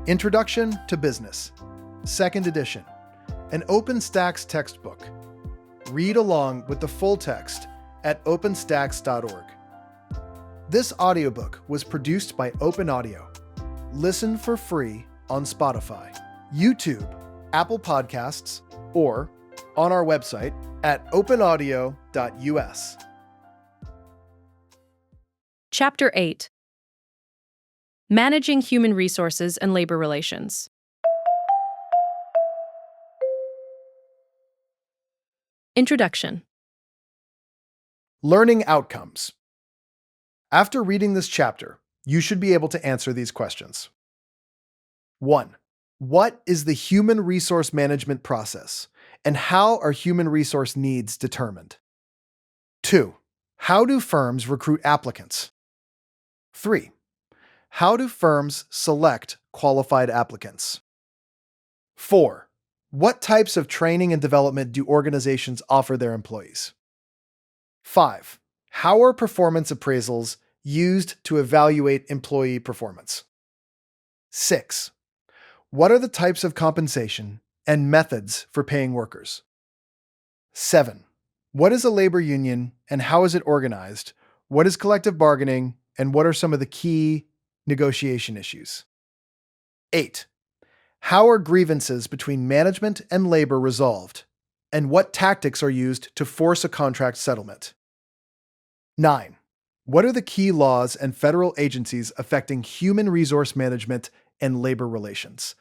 Introduction to Business, 2nd edition, an OpenStax textbook. Read along with the full text at openstax.org. This audiobook was produced by Open Audio. Listen for free on Spotify, YouTube, Apple Podcasts, or on our website at openaudio.us. Chapter 8. Managing Human Resources and Labor Relations. Introduction. Learning outcomes. After reading this chapter, you should be able to answer these questions. 1. What is the human resource management process, and how are human resource needs determined? 2. How do firms recruit applicants? 3. How do firms select qualified applicants? 4. What types of training and development do organizations offer their employees? 5. How are performance appraisals used to evaluate employee performance? 6. What are the types of compensation and methods for paying workers? 7. What is a labor union and how is it organized? What is collective bargaining and what are some of the key negotiation issues? 8. How are grievances between management and labor resolved? And what tactics are used to force a contract settlement? 9. What are the key laws and federal agencies affecting human resource management and labor relations?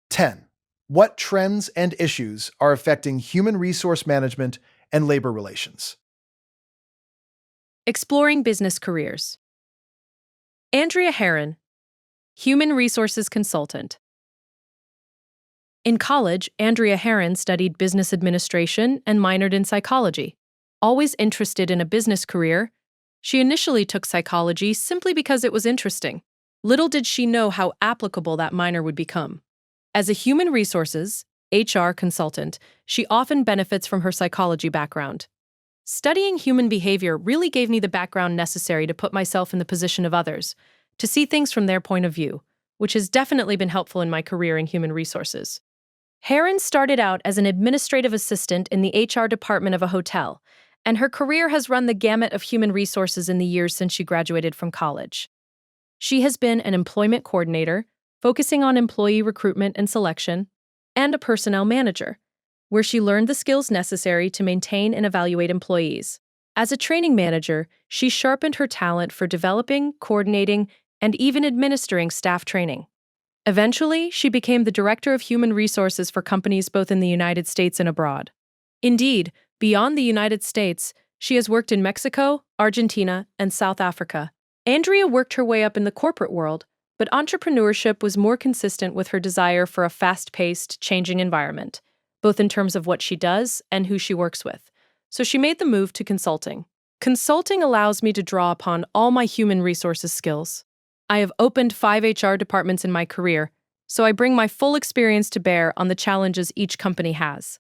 10. What trends and issues are affecting human resource management and labor relations? Exploring Business Careers. Andrea Herron, Human Resources Consultant. In college, Andrea Herron studied business administration and minored in psychology. Always interested in a business career, she initially took psychology simply because it was interesting. Little did she know how applicable that minor would become. As a human resources, HR consultant, she often benefits from her psychology background. Studying human behavior really gave me the background necessary to put myself in the position of others, to see things from their point of view, which has definitely been helpful in my career in human resources. Herron started out as an administrative assistant in the HR department of a hotel, and her career has run the gamut of human resources in the years since she graduated from college. She has been an employment coordinator, focusing on employee recruitment and selection, and a personnel manager, where she learned the skills necessary to maintain and evaluate employees. As a training manager, she sharpened her talent for developing, coordinating, and even administering staff training. Eventually, she became the Director of Human Resources for companies both in the United States and abroad. Indeed, beyond the United States, she has worked in Mexico, Argentina, and South Africa. Andrea worked her way up in the corporate world, but entrepreneurship was more consistent with her desire for a fast-paced, changing environment, both in terms of what she does and who she works with. So she made the move to consulting. Consulting allows me to draw upon all my human resources skills. I have opened 5 HR departments in my career, so I bring my full experience to bear on the challenges each company has.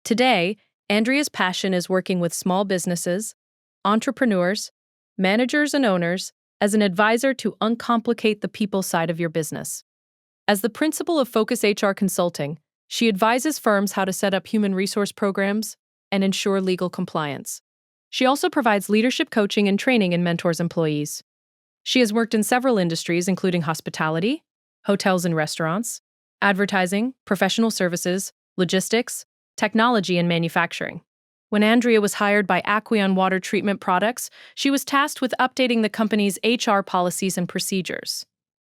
Today, Andrea's passion is working with small businesses, entrepreneurs, managers, and owners as an advisor to uncomplicate the people side of your business. As the principal of Focus HR Consulting, she advises firms how to set up human resource programs and ensure legal compliance. She also provides leadership coaching and training and mentors employees. She has worked in several industries, including hospitality, hotels and restaurants, advertising, professional services, logistics, technology, and manufacturing. When Andrea was hired by Aqueon Water Treatment Products, she was tasked with updating the company's HR policies and procedures.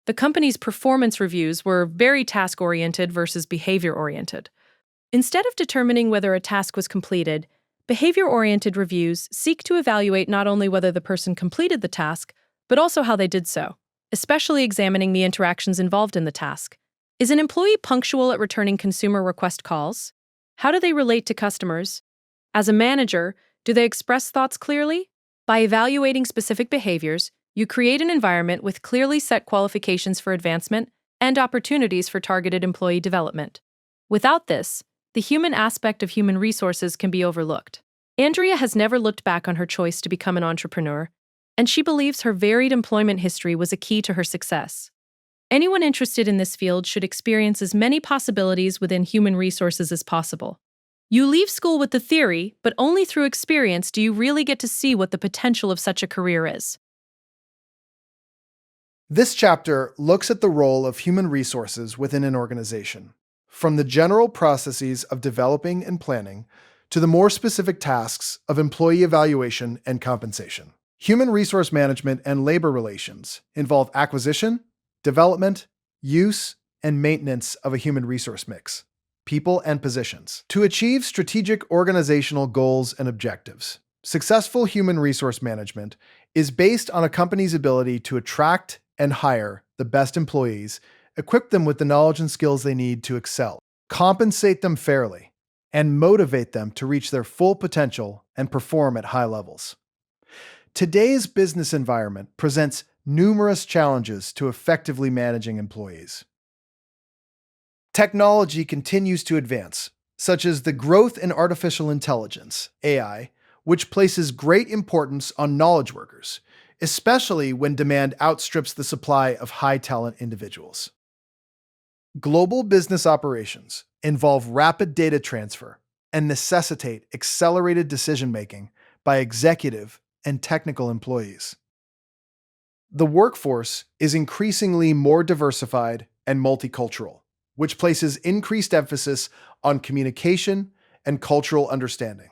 The company's performance reviews were very task-oriented versus behavior-oriented. Instead of determining whether a task was completed, behavior-oriented reviews seek to evaluate not only whether the person completed the task, but also how they did so, especially examining the interactions involved in the task. Is an employee punctual at returning consumer request calls? How do they relate to customers? As a manager, do they express thoughts clearly? By evaluating specific behaviors, you create an environment with clearly set qualifications for advancement and opportunities for targeted employee development. Without this, the human aspect of human resources can be overlooked. Andrea has never looked back on her choice to become an entrepreneur, and she believes her varied employment history was a key to her success. Anyone interested in this field should experience as many possibilities within human resources as possible. You leave school with the theory, but only through experience do you really get to see what the potential of such a career is. This chapter looks at the role of human resources within an organization, from the general processes of developing and planning to the more specific tasks of employee evaluation and compensation. Human resource management and labor relations involve acquisition, development, use, and maintenance of a human resource mix, people and positions, to achieve strategic organizational goals and objectives. Successful human resource management is based on a company's ability to attract and hire the best employees, equip them with the knowledge and skills they need to excel, compensate them fairly, and motivate them to reach their full potential and perform at high levels. Today's business environment presents numerous challenges to effectively managing employees. Technology continues to advance, such as the growth in artificial intelligence, AI, which places great importance on knowledge workers, especially when demand outstrips the supply of high-talent individuals. Global business operations involve rapid data transfer and necessitate accelerated decision-making by executive and technical employees. The workforce is increasingly more diversified and multicultural, which places increased emphasis on communication and cultural understanding.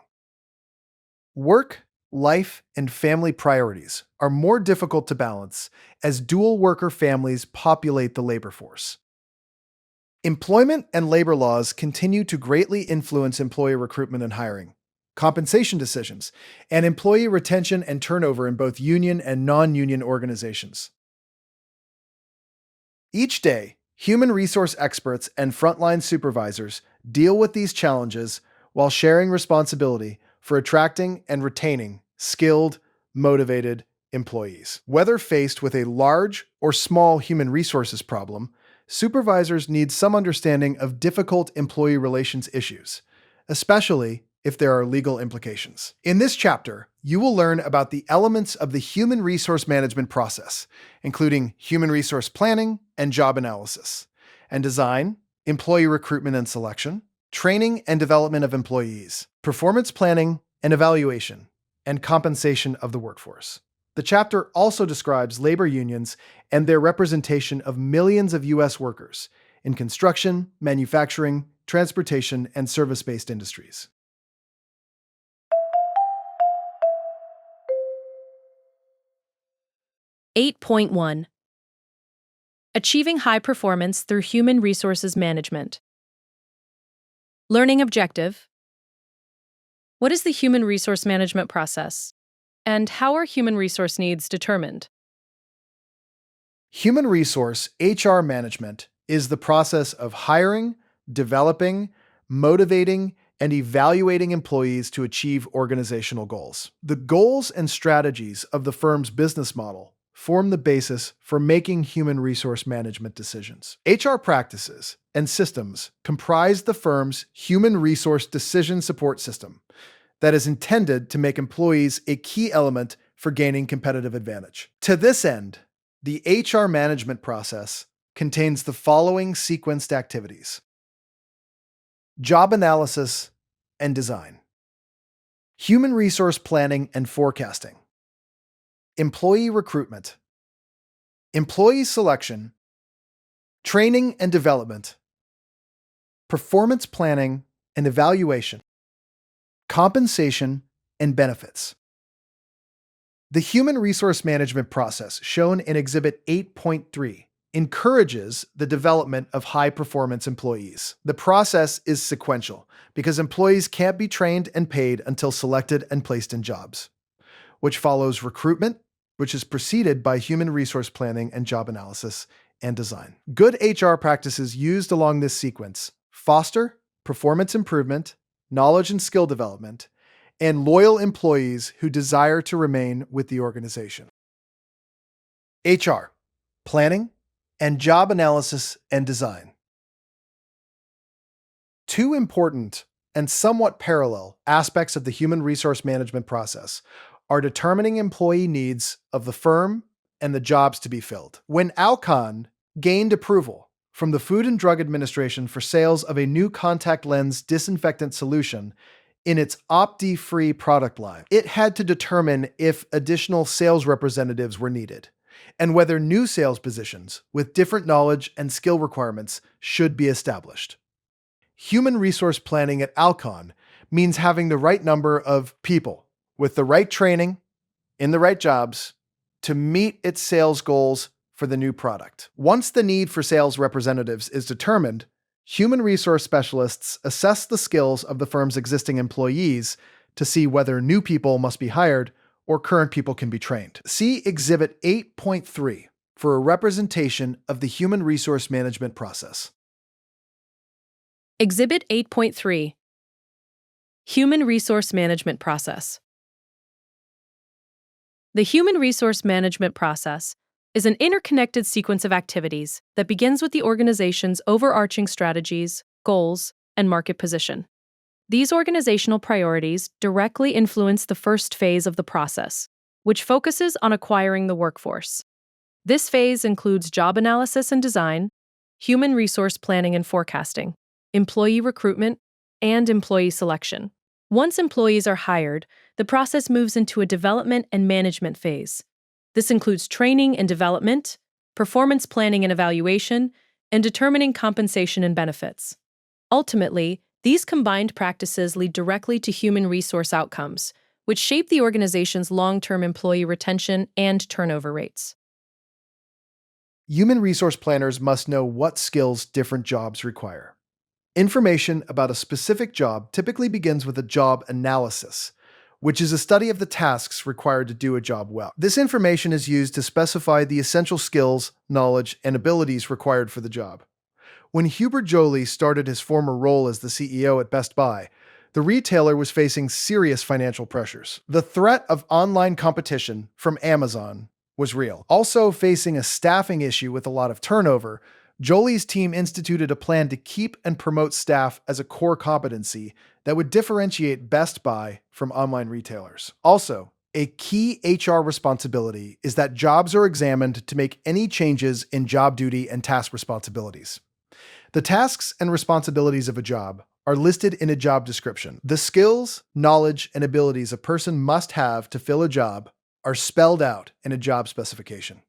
Work, life, and family priorities are more difficult to balance as dual worker families populate the labor force. Employment and labor laws continue to greatly influence employee recruitment and hiring, compensation decisions, and employee retention and turnover in both union and non-union organizations. Each day, human resource experts and frontline supervisors deal with these challenges while sharing responsibility for attracting and retaining skilled, motivated employees. Whether faced with a large or small human resources problem, supervisors need some understanding of difficult employee relations issues, especially if there are legal implications. In this chapter, you will learn about the elements of the human resource management process, including human resource planning and job analysis, and design, employee recruitment and selection, training and development of employees, performance planning and evaluation, and compensation of the workforce. The chapter also describes labor unions and their representation of millions of U.S. workers in construction, manufacturing, transportation, and service-based industries. (8.1) Achieving high performance through human resources management. Learning objective. What is the human resource management process? And how are human resource needs determined? Human resource (HR) management is the process of hiring, developing, motivating, and evaluating employees to achieve organizational goals. The goals and strategies of the firm's business model form the basis for making human resource management decisions. HR practices and systems comprise the firm's human resource decision support system that is intended to make employees a key element for gaining competitive advantage. To this end, the HR management process contains the following sequenced activities: job analysis and design, human resource planning and forecasting, employee recruitment, employee selection, training and development, performance planning and evaluation, compensation and benefits. The human resource management process shown in Exhibit 8.3 encourages the development of high-performance employees. The process is sequential because employees can't be trained and paid until selected and placed in jobs, which follows recruitment, which is preceded by human resource planning and job analysis and design. Good HR practices used along this sequence foster performance improvement, knowledge and skill development, and loyal employees who desire to remain with the organization. HR, planning, and job analysis and design. Two important and somewhat parallel aspects of the human resource management process are determining employee needs of the firm and the jobs to be filled. When Alcon gained approval from the Food and Drug Administration for sales of a new contact lens disinfectant solution in its Opti-Free product line. It had to determine if additional sales representatives were needed and whether new sales positions with different knowledge and skill requirements should be established. Human resource planning at Alcon means having the right number of people with the right training in the right jobs to meet its sales goals for the new product. Once the need for sales representatives is determined, human resource specialists assess the skills of the firm's existing employees to see whether new people must be hired or current people can be trained. See Exhibit 8.3 for a representation of the human resource management process. Exhibit 8.3 Human Resource Management Process. The human resource management process is an interconnected sequence of activities that begins with the organization's overarching strategies, goals, and market position. These organizational priorities directly influence the first phase of the process, which focuses on acquiring the workforce. This phase includes job analysis and design, human resource planning and forecasting, employee recruitment, and employee selection. Once employees are hired, the process moves into a development and management phase. This includes training and development, performance planning and evaluation, and determining compensation and benefits. Ultimately, these combined practices lead directly to human resource outcomes, which shape the organization's long-term employee retention and turnover rates. Human resource planners must know what skills different jobs require. Information about a specific job typically begins with a job analysis, which is a study of the tasks required to do a job well. This information is used to specify the essential skills, knowledge, and abilities required for the job. When Hubert Joly started his former role as the CEO at Best Buy, the retailer was facing serious financial pressures. The threat of online competition from Amazon was real. Also facing a staffing issue with a lot of turnover, Joly's team instituted a plan to keep and promote staff as a core competency that would differentiate Best Buy from online retailers. Also, a key HR responsibility is that jobs are examined to make any changes in job duty and task responsibilities. The tasks and responsibilities of a job are listed in a job description. The skills, knowledge, and abilities a person must have to fill a job are spelled out in a job specification.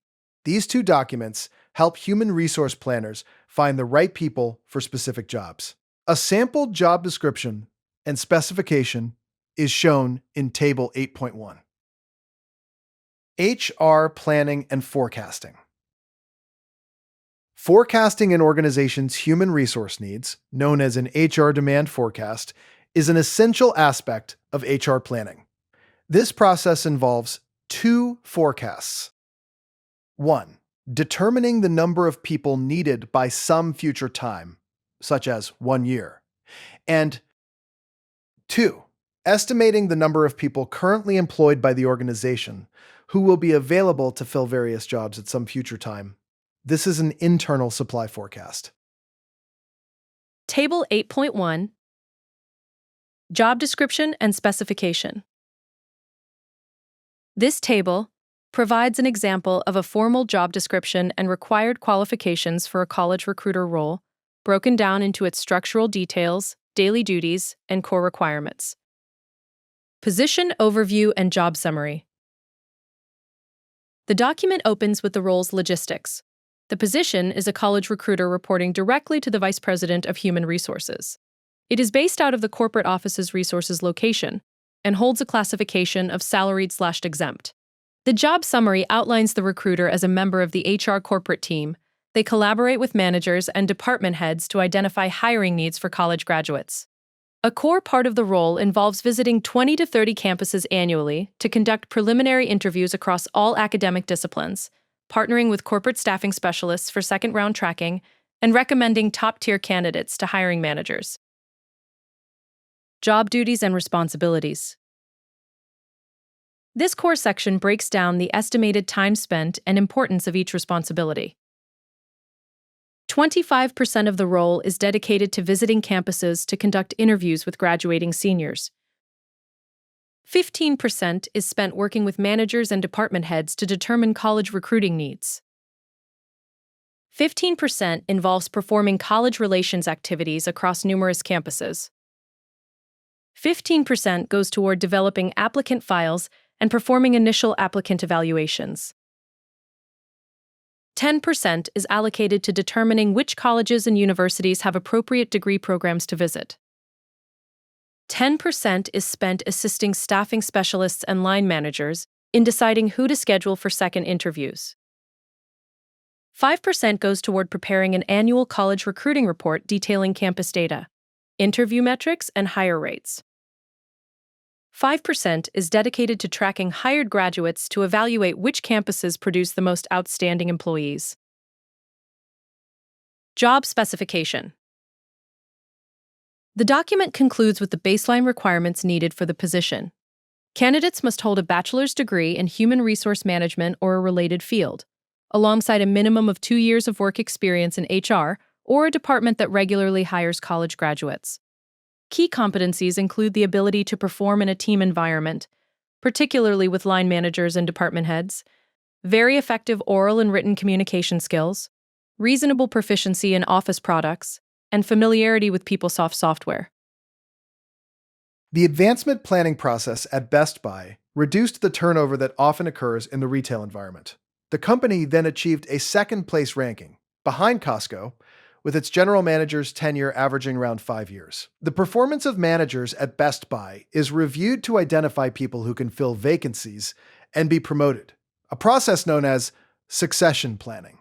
These two documents help human resource planners find the right people for specific jobs. A sample job description and specification is shown in Table 8.1. HR planning and forecasting. Forecasting an organization's human resource needs, known as an HR demand forecast, is an essential aspect of HR planning. This process involves two forecasts. 1. Determining the number of people needed by some future time, such as 1 year. And 2. Estimating the number of people currently employed by the organization who will be available to fill various jobs at some future time. This is an internal supply forecast. Table 8.1 Job Description and Specification. This table provides an example of a formal job description and required qualifications for a college recruiter role, broken down into its structural details, daily duties, and core requirements. Position Overview and Job Summary. The document opens with the role's logistics. The position is a college recruiter reporting directly to the Vice President of Human Resources. It is based out of the corporate office's resources location and holds a classification of salaried/exempt. The job summary outlines the recruiter as a member of the HR corporate team. They collaborate with managers and department heads to identify hiring needs for college graduates. A core part of the role involves visiting 20 to 30 campuses annually to conduct preliminary interviews across all academic disciplines, partnering with corporate staffing specialists for second-round tracking, and recommending top-tier candidates to hiring managers. Job duties and responsibilities. This core section breaks down the estimated time spent and importance of each responsibility. 25% of the role is dedicated to visiting campuses to conduct interviews with graduating seniors. 15% is spent working with managers and department heads to determine college recruiting needs. 15% involves performing college relations activities across numerous campuses. 15% goes toward developing applicant files and performing initial applicant evaluations. 10% is allocated to determining which colleges and universities have appropriate degree programs to visit. 10% is spent assisting staffing specialists and line managers in deciding who to schedule for second interviews. 5% goes toward preparing an annual college recruiting report detailing campus data, interview metrics, and hire rates. 5% is dedicated to tracking hired graduates to evaluate which campuses produce the most outstanding employees. Job specification. The document concludes with the baseline requirements needed for the position. Candidates must hold a bachelor's degree in human resource management or a related field, alongside a minimum of 2 years of work experience in HR or a department that regularly hires college graduates. Key competencies include the ability to perform in a team environment, particularly with line managers and department heads, very effective oral and written communication skills, reasonable proficiency in office products, and familiarity with PeopleSoft software. The advancement planning process at Best Buy reduced the turnover that often occurs in the retail environment. The company then achieved a second-place ranking, behind Costco, with its general manager's tenure averaging around 5 years. The performance of managers at Best Buy is reviewed to identify people who can fill vacancies and be promoted, a process known as succession planning.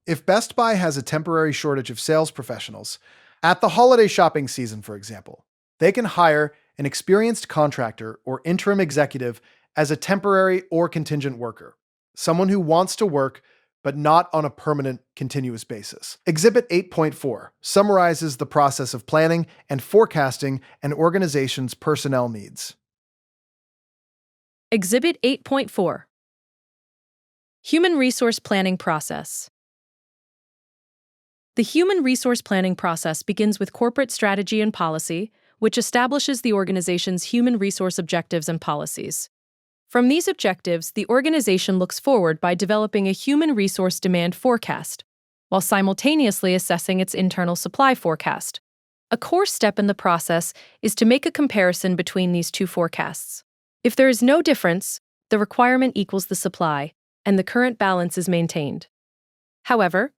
If Best Buy has a temporary shortage of sales professionals, at the holiday shopping season, for example, they can hire an experienced contractor or interim executive as a temporary or contingent worker, someone who wants to work but not on a permanent, continuous basis. Exhibit 8.4 summarizes the process of planning and forecasting an organization's personnel needs. Exhibit 8.4 Human Resource Planning Process. The human resource planning process begins with corporate strategy and policy, which establishes the organization's human resource objectives and policies. From these objectives, the organization looks forward by developing a human resource demand forecast, while simultaneously assessing its internal supply forecast. A core step in the process is to make a comparison between these two forecasts. If there is no difference, the requirement equals the supply, and the current balance is maintained. However,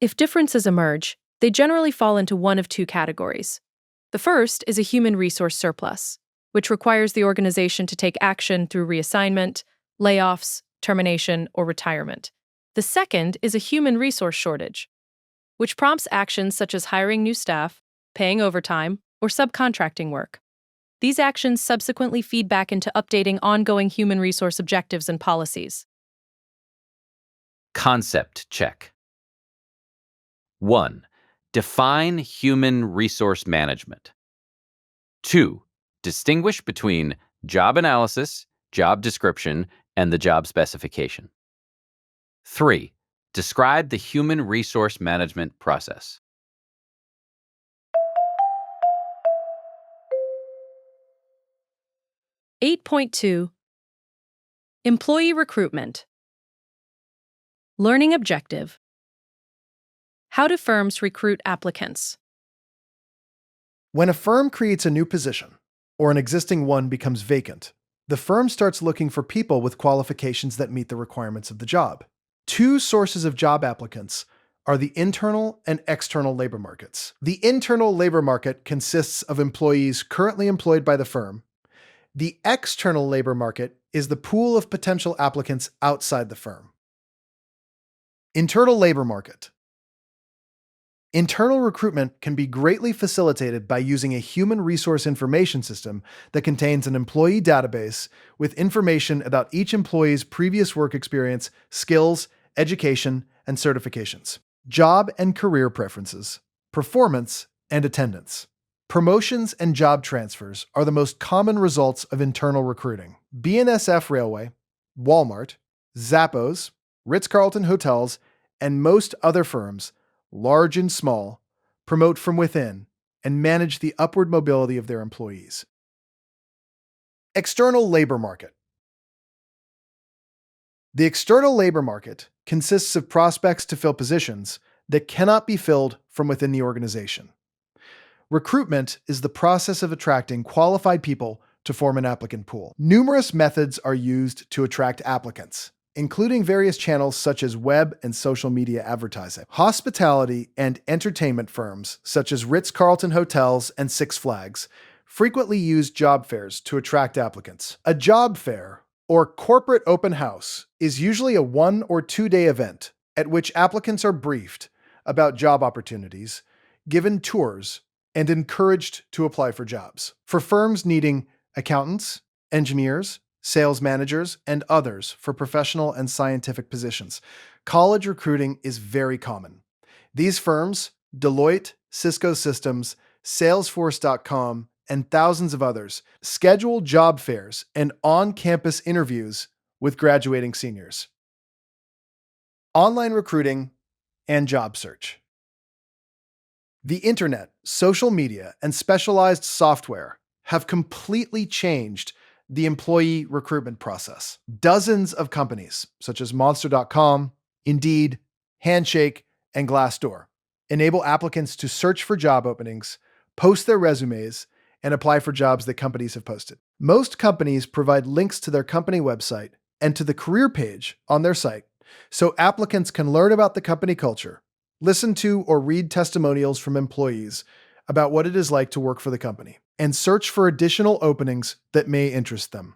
if differences emerge, they generally fall into one of two categories. The first is a human resource surplus, which requires the organization to take action through reassignment, layoffs, termination, or retirement. The second is a human resource shortage, which prompts actions such as hiring new staff, paying overtime, or subcontracting work. These actions subsequently feed back into updating ongoing human resource objectives and policies. Concept check. 1. Define human resource management. 2. Distinguish between job analysis, job description, and the job specification. 3. Describe the human resource management process. Eight 8.2 Employee Recruitment. Learning Objective. How do firms recruit applicants? When a firm creates a new position, or an existing one becomes vacant, the firm starts looking for people with qualifications that meet the requirements of the job. Two sources of job applicants are the internal and external labor markets. The internal labor market consists of employees currently employed by the firm. The external labor market is the pool of potential applicants outside the firm. Internal labor market. Internal recruitment can be greatly facilitated by using a human resource information system that contains an employee database with information about each employee's previous work experience, skills, education, and certifications, job and career preferences, performance, and attendance. Promotions and job transfers are the most common results of internal recruiting. BNSF Railway, Walmart, Zappos, Ritz-Carlton Hotels, and most other firms, large and small, promote from within and manage the upward mobility of their employees. External labor market. The external labor market consists of prospects to fill positions that cannot be filled from within the organization. Recruitment is the process of attracting qualified people to form an applicant pool. Numerous methods are used to attract applicants, including various channels such as web and social media advertising. Hospitality and entertainment firms such as Ritz-Carlton Hotels and Six Flags frequently use job fairs to attract applicants. A job fair, or corporate open house, is usually a 1 or 2 day event at which applicants are briefed about job opportunities, given tours, and encouraged to apply for jobs. For firms needing accountants, engineers, sales managers, and others for professional and scientific positions, college recruiting is very common. These firms, Deloitte, Cisco Systems, Salesforce.com, and thousands of others, schedule job fairs and on-campus interviews with graduating seniors. Online recruiting and job search. The internet, social media, and specialized software have completely changed the employee recruitment process. Dozens of companies, such as Monster.com, Indeed, Handshake, and Glassdoor, enable applicants to search for job openings, post their resumes, and apply for jobs that companies have posted. Most companies provide links to their company website and to the career page on their site so applicants can learn about the company culture, listen to or read testimonials from employees about what it is like to work for the company, and search for additional openings that may interest them.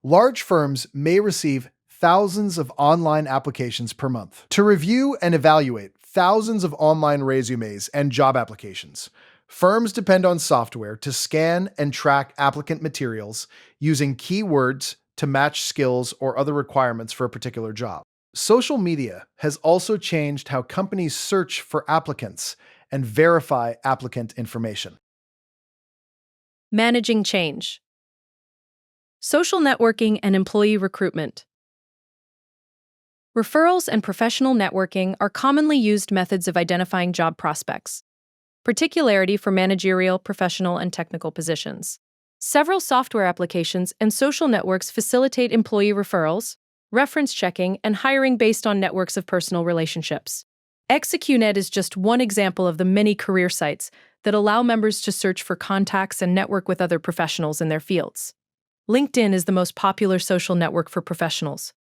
Large firms may receive thousands of online applications per month. To review and evaluate thousands of online resumes and job applications, firms depend on software to scan and track applicant materials using keywords to match skills or other requirements for a particular job. Social media has also changed how companies search for applicants and verify applicant information. Managing change. Social networking and employee recruitment. Referrals and professional networking are commonly used methods of identifying job prospects, particularly for managerial, professional, and technical positions. Several software applications and social networks facilitate employee referrals, reference checking, and hiring based on networks of personal relationships. XQNet is just one example of the many career sites that allow members to search for contacts and network with other professionals in their fields. LinkedIn is the most popular social network for professionals.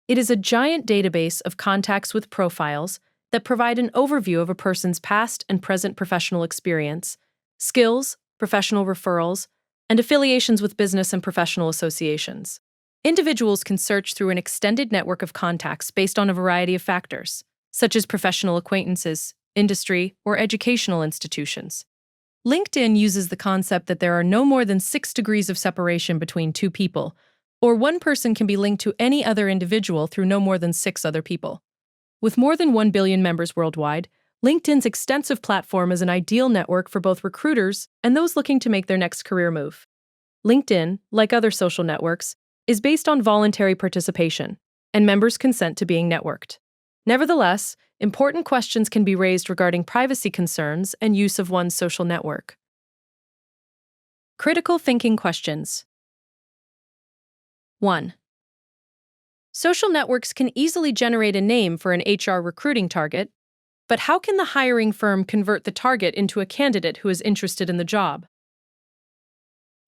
It is a giant database of contacts with profiles that provide an overview of a person's past and present professional experience, skills, professional referrals, and affiliations with business and professional associations. Individuals can search through an extended network of contacts based on a variety of factors, such as professional acquaintances, industry, or educational institutions. LinkedIn uses the concept that there are no more than 6 degrees of separation between two people, or one person can be linked to any other individual through no more than 6 other people. With more than 1 billion members worldwide, LinkedIn's extensive platform is an ideal network for both recruiters and those looking to make their next career move. LinkedIn, like other social networks, is based on voluntary participation, and members consent to being networked. Nevertheless, important questions can be raised regarding privacy concerns and use of one's social network. Critical thinking questions. 1. Social networks can easily generate a name for an HR recruiting target, but how can the hiring firm convert the target into a candidate who is interested in the job?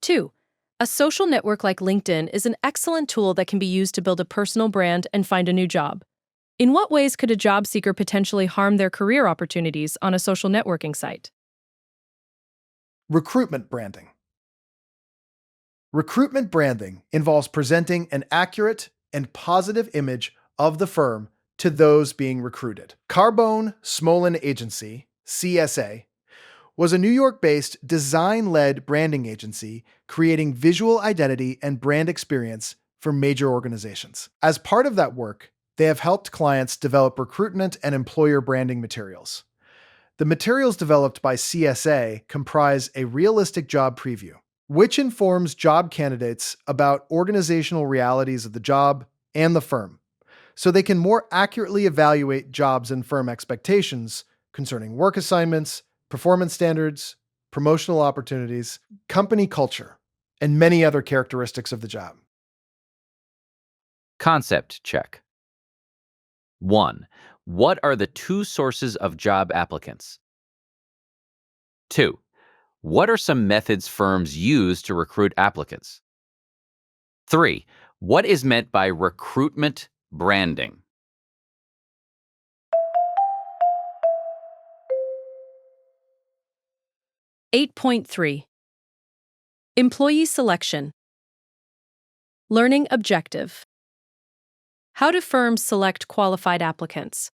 2. A social network like LinkedIn is an excellent tool that can be used to build a personal brand and find a new job. In what ways could a job seeker potentially harm their career opportunities on a social networking site? Recruitment branding. Recruitment branding involves presenting an accurate and positive image of the firm to those being recruited. Carbone Smolin Agency, CSA, was a New York-based design-led branding agency creating visual identity and brand experience for major organizations. As part of that work, they have helped clients develop recruitment and employer branding materials. The materials developed by CSA comprise a realistic job preview, which informs job candidates about organizational realities of the job and the firm, so they can more accurately evaluate jobs and firm expectations concerning work assignments, performance standards, promotional opportunities, company culture, and many other characteristics of the job. Concept check. 1. What are the two sources of job applicants? 2. What are some methods firms use to recruit applicants? 3. What is meant by recruitment branding? 8.3 Employee selection. Learning objective. How do firms select qualified applicants?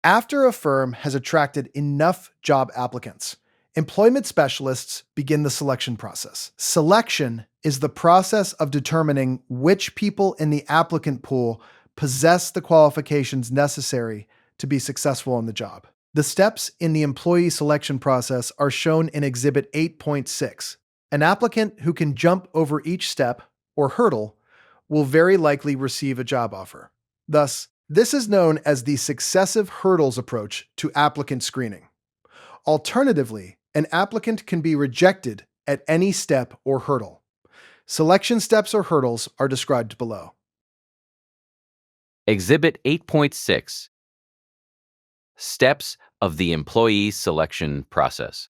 After a firm has attracted enough job applicants, employment specialists begin the selection process. Selection is the process of determining which people in the applicant pool possess the qualifications necessary to be successful in the job. The steps in the employee selection process are shown in Exhibit 8.6. An applicant who can jump over each step, or hurdle, will very likely receive a job offer. Thus, this is known as the successive hurdles approach to applicant screening. Alternatively, an applicant can be rejected at any step or hurdle. Selection steps or hurdles are described below. Exhibit 8.6 Steps of the employee selection process.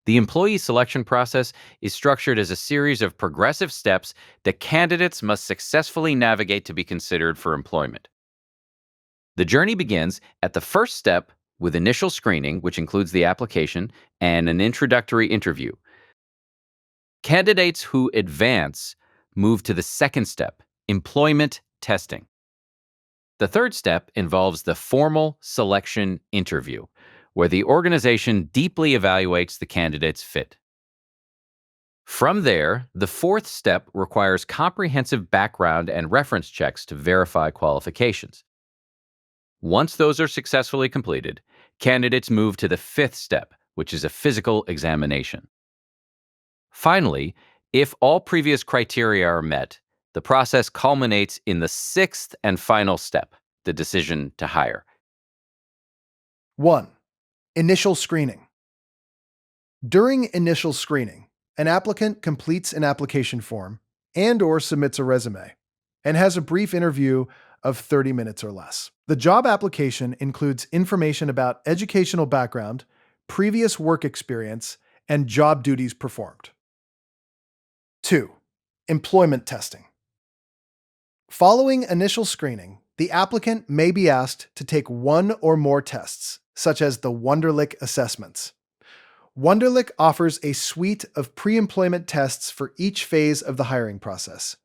The employee selection process is structured as a series of progressive steps that candidates must successfully navigate to be considered for employment. The journey begins at the first step with initial screening, which includes the application and an introductory interview. Candidates who advance move to the second step, employment testing. The third step involves the formal selection interview, where the organization deeply evaluates the candidate's fit. From there, the fourth step requires comprehensive background and reference checks to verify qualifications. Once those are successfully completed, candidates move to the fifth step, which is a physical examination. Finally, if all previous criteria are met, the process culminates in the sixth and final step, the decision to hire. 1. Initial screening. During initial screening, an applicant completes an application form and/or submits a resume and has a brief interview of 30 minutes or less. The job application includes information about educational background, previous work experience, and job duties performed. 2. Employment testing. Following initial screening, the applicant may be asked to take one or more tests, such as the Wonderlic assessments. Wonderlic offers a suite of pre-employment tests for each phase of the hiring process.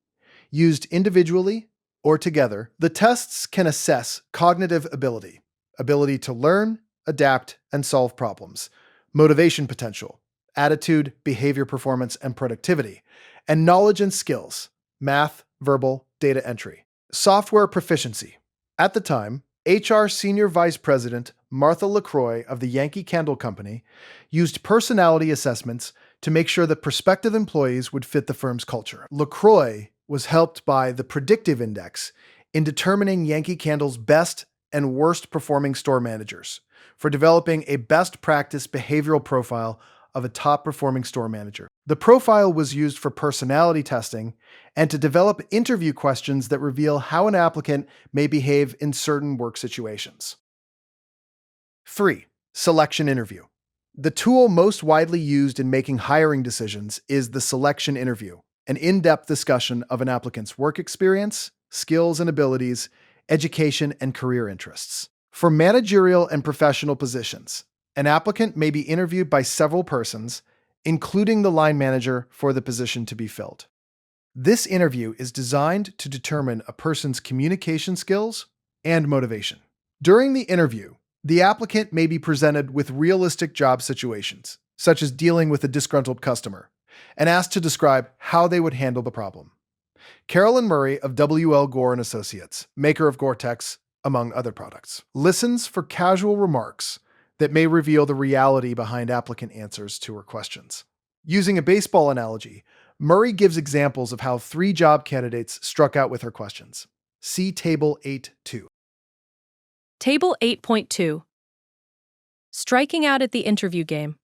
Used individually or together, the tests can assess cognitive ability, ability to learn, adapt, and solve problems, motivation potential, attitude, behavior performance, and productivity, and knowledge and skills, math, verbal, data entry. Software proficiency. At the time, HR Senior Vice President Martha LaCroix of the Yankee Candle Company used personality assessments to make sure that prospective employees would fit the firm's culture. LaCroix was helped by the Predictive Index in determining Yankee Candle's best and worst performing store managers for developing a best practice behavioral profile of a top performing store manager. The profile was used for personality testing and to develop interview questions that reveal how an applicant may behave in certain work situations. 3. Selection interview. The tool most widely used in making hiring decisions is the selection interview, an in-depth discussion of an applicant's work experience, skills and abilities, education, and career interests. For managerial and professional positions, an applicant may be interviewed by several persons, including the line manager for the position to be filled. This interview is designed to determine a person's communication skills and motivation. During the interview, the applicant may be presented with realistic job situations, such as dealing with a disgruntled customer, and asked to describe how they would handle the problem. Carolyn Murray of W.L. Gore & Associates, maker of Gore-Tex, among other products, listens for casual remarks that may reveal the reality behind applicant answers to her questions. Using a baseball analogy, Murray gives examples of how 3 job candidates struck out with her questions. See Table 8.2. Table 8.2 Striking out at the interview game.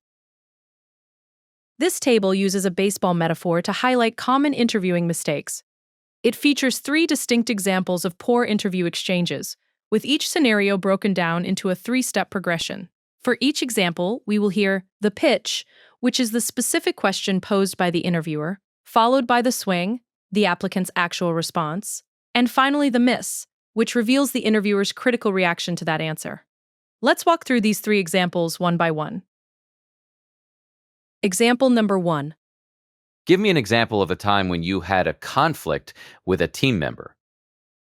This table uses a baseball metaphor to highlight common interviewing mistakes. It features 3 distinct examples of poor interview exchanges, with each scenario broken down into a 3-step progression. For each example, we will hear the pitch, which is the specific question posed by the interviewer, followed by the swing, the applicant's actual response, and finally the miss, which reveals the interviewer's critical reaction to that answer. Let's walk through these 3 examples one by one. Example number 1. Give me an example of a time when you had a conflict with a team member.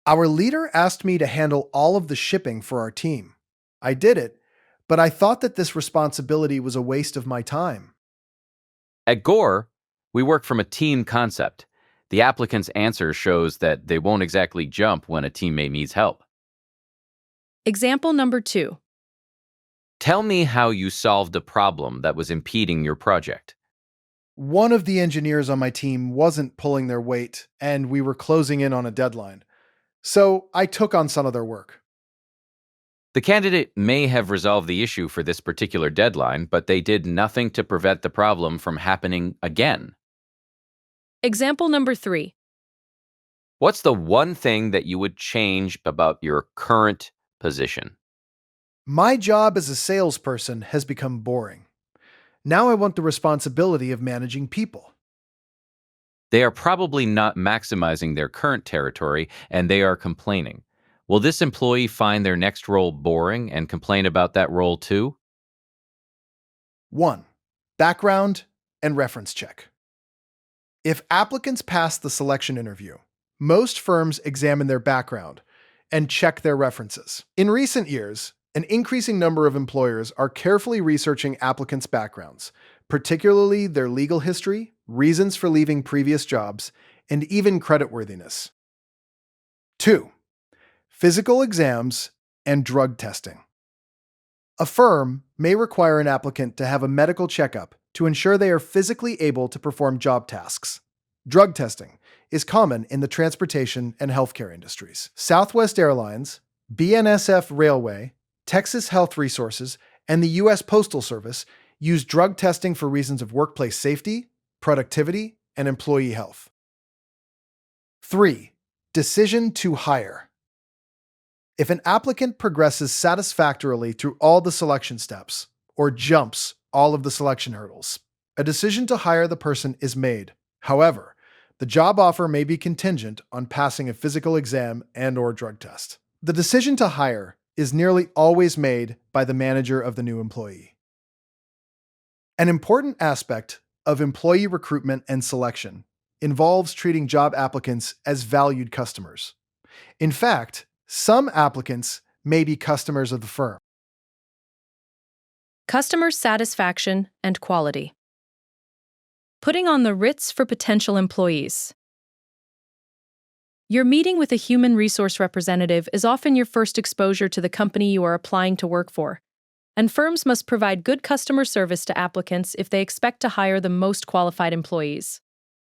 Our leader asked me to handle all of the shipping for our team. I did it, but I thought that this responsibility was a waste of my time. At Gore, we work from a team concept. The applicant's answer shows that they won't exactly jump when a teammate needs help. Example number 2. Tell me how you solved a problem that was impeding your project. One of the engineers on my team wasn't pulling their weight, and we were closing in on a deadline. So I took on some of their work. The candidate may have resolved the issue for this particular deadline, but they did nothing to prevent the problem from happening again. Example number 3. What's the one thing that you would change about your current position? My job as a salesperson has become boring. Now I want the responsibility of managing people. They are probably not maximizing their current territory, and they are complaining. Will this employee find their next role boring and complain about that role too? 1. Background and reference check. If applicants pass the selection interview, most firms examine their background and check their references. In recent years, an increasing number of employers are carefully researching applicants' backgrounds, particularly their legal history, reasons for leaving previous jobs, and even creditworthiness. 2. Physical exams and drug testing. A firm may require an applicant to have a medical checkup to ensure they are physically able to perform job tasks. Drug testing is common in the transportation and healthcare industries. Southwest Airlines, BNSF Railway, Texas Health Resources, and the U.S. Postal Service use drug testing for reasons of workplace safety, productivity, and employee health. 3. Decision to hire. If an applicant progresses satisfactorily through all the selection steps, or jumps all of the selection hurdles, a decision to hire the person is made. However, the job offer may be contingent on passing a physical exam and/or drug test. The decision to hire is nearly always made by the manager of the new employee. An important aspect of employee recruitment and selection involves treating job applicants as valued customers. In fact, some applicants may be customers of the firm. Customer satisfaction and quality. Putting on the Ritz for potential employees. Your meeting with a human resource representative is often your first exposure to the company you are applying to work for, and firms must provide good customer service to applicants if they expect to hire the most qualified employees.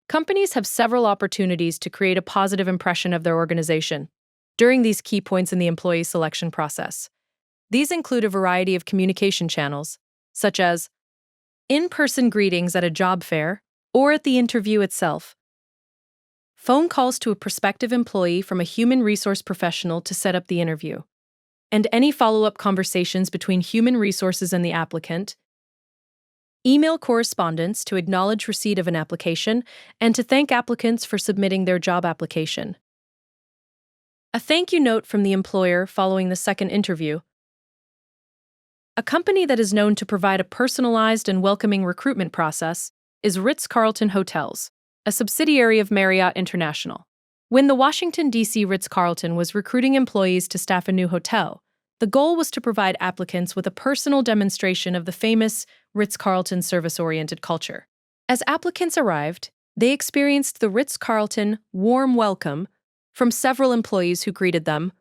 Companies have several opportunities to create a positive impression of their organization during these key points in the employee selection process. These include a variety of communication channels, such as in-person greetings at a job fair or at the interview itself, phone calls to a prospective employee from a human resource professional to set up the interview, and any follow-up conversations between human resources and the applicant, email correspondence to acknowledge receipt of an application and to thank applicants for submitting their job application, a thank you note from the employer following the second interview. A company that is known to provide a personalized and welcoming recruitment process is Ritz-Carlton Hotels, a subsidiary of Marriott International. When the Washington, D.C. Ritz-Carlton was recruiting employees to staff a new hotel, the goal was to provide applicants with a personal demonstration of the famous Ritz-Carlton service-oriented culture. As applicants arrived, they experienced the Ritz-Carlton warm welcome from several employees who greeted them,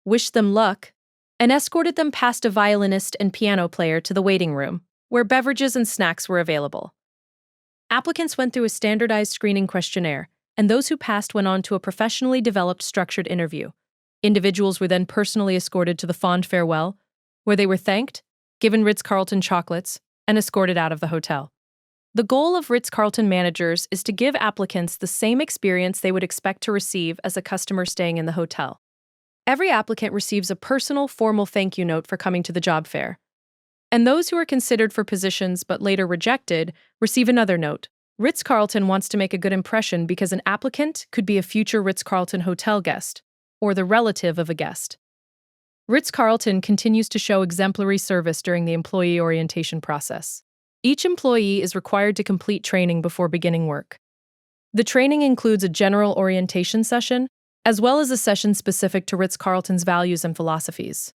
wished them luck, and escorted them past a violinist and piano player to the waiting room, where beverages and snacks were available. Applicants went through a standardized screening questionnaire, and those who passed went on to a professionally developed structured interview. Individuals were then personally escorted to the fond farewell, where they were thanked, given Ritz-Carlton chocolates, and escorted out of the hotel. The goal of Ritz-Carlton managers is to give applicants the same experience they would expect to receive as a customer staying in the hotel. Every applicant receives a personal, formal thank you note for coming to the job fair. And those who are considered for positions but later rejected receive another note. Ritz-Carlton wants to make a good impression because an applicant could be a future Ritz-Carlton hotel guest or the relative of a guest. Ritz-Carlton continues to show exemplary service during the employee orientation process. Each employee is required to complete training before beginning work. The training includes a general orientation session, as well as a session specific to Ritz-Carlton's values and philosophies.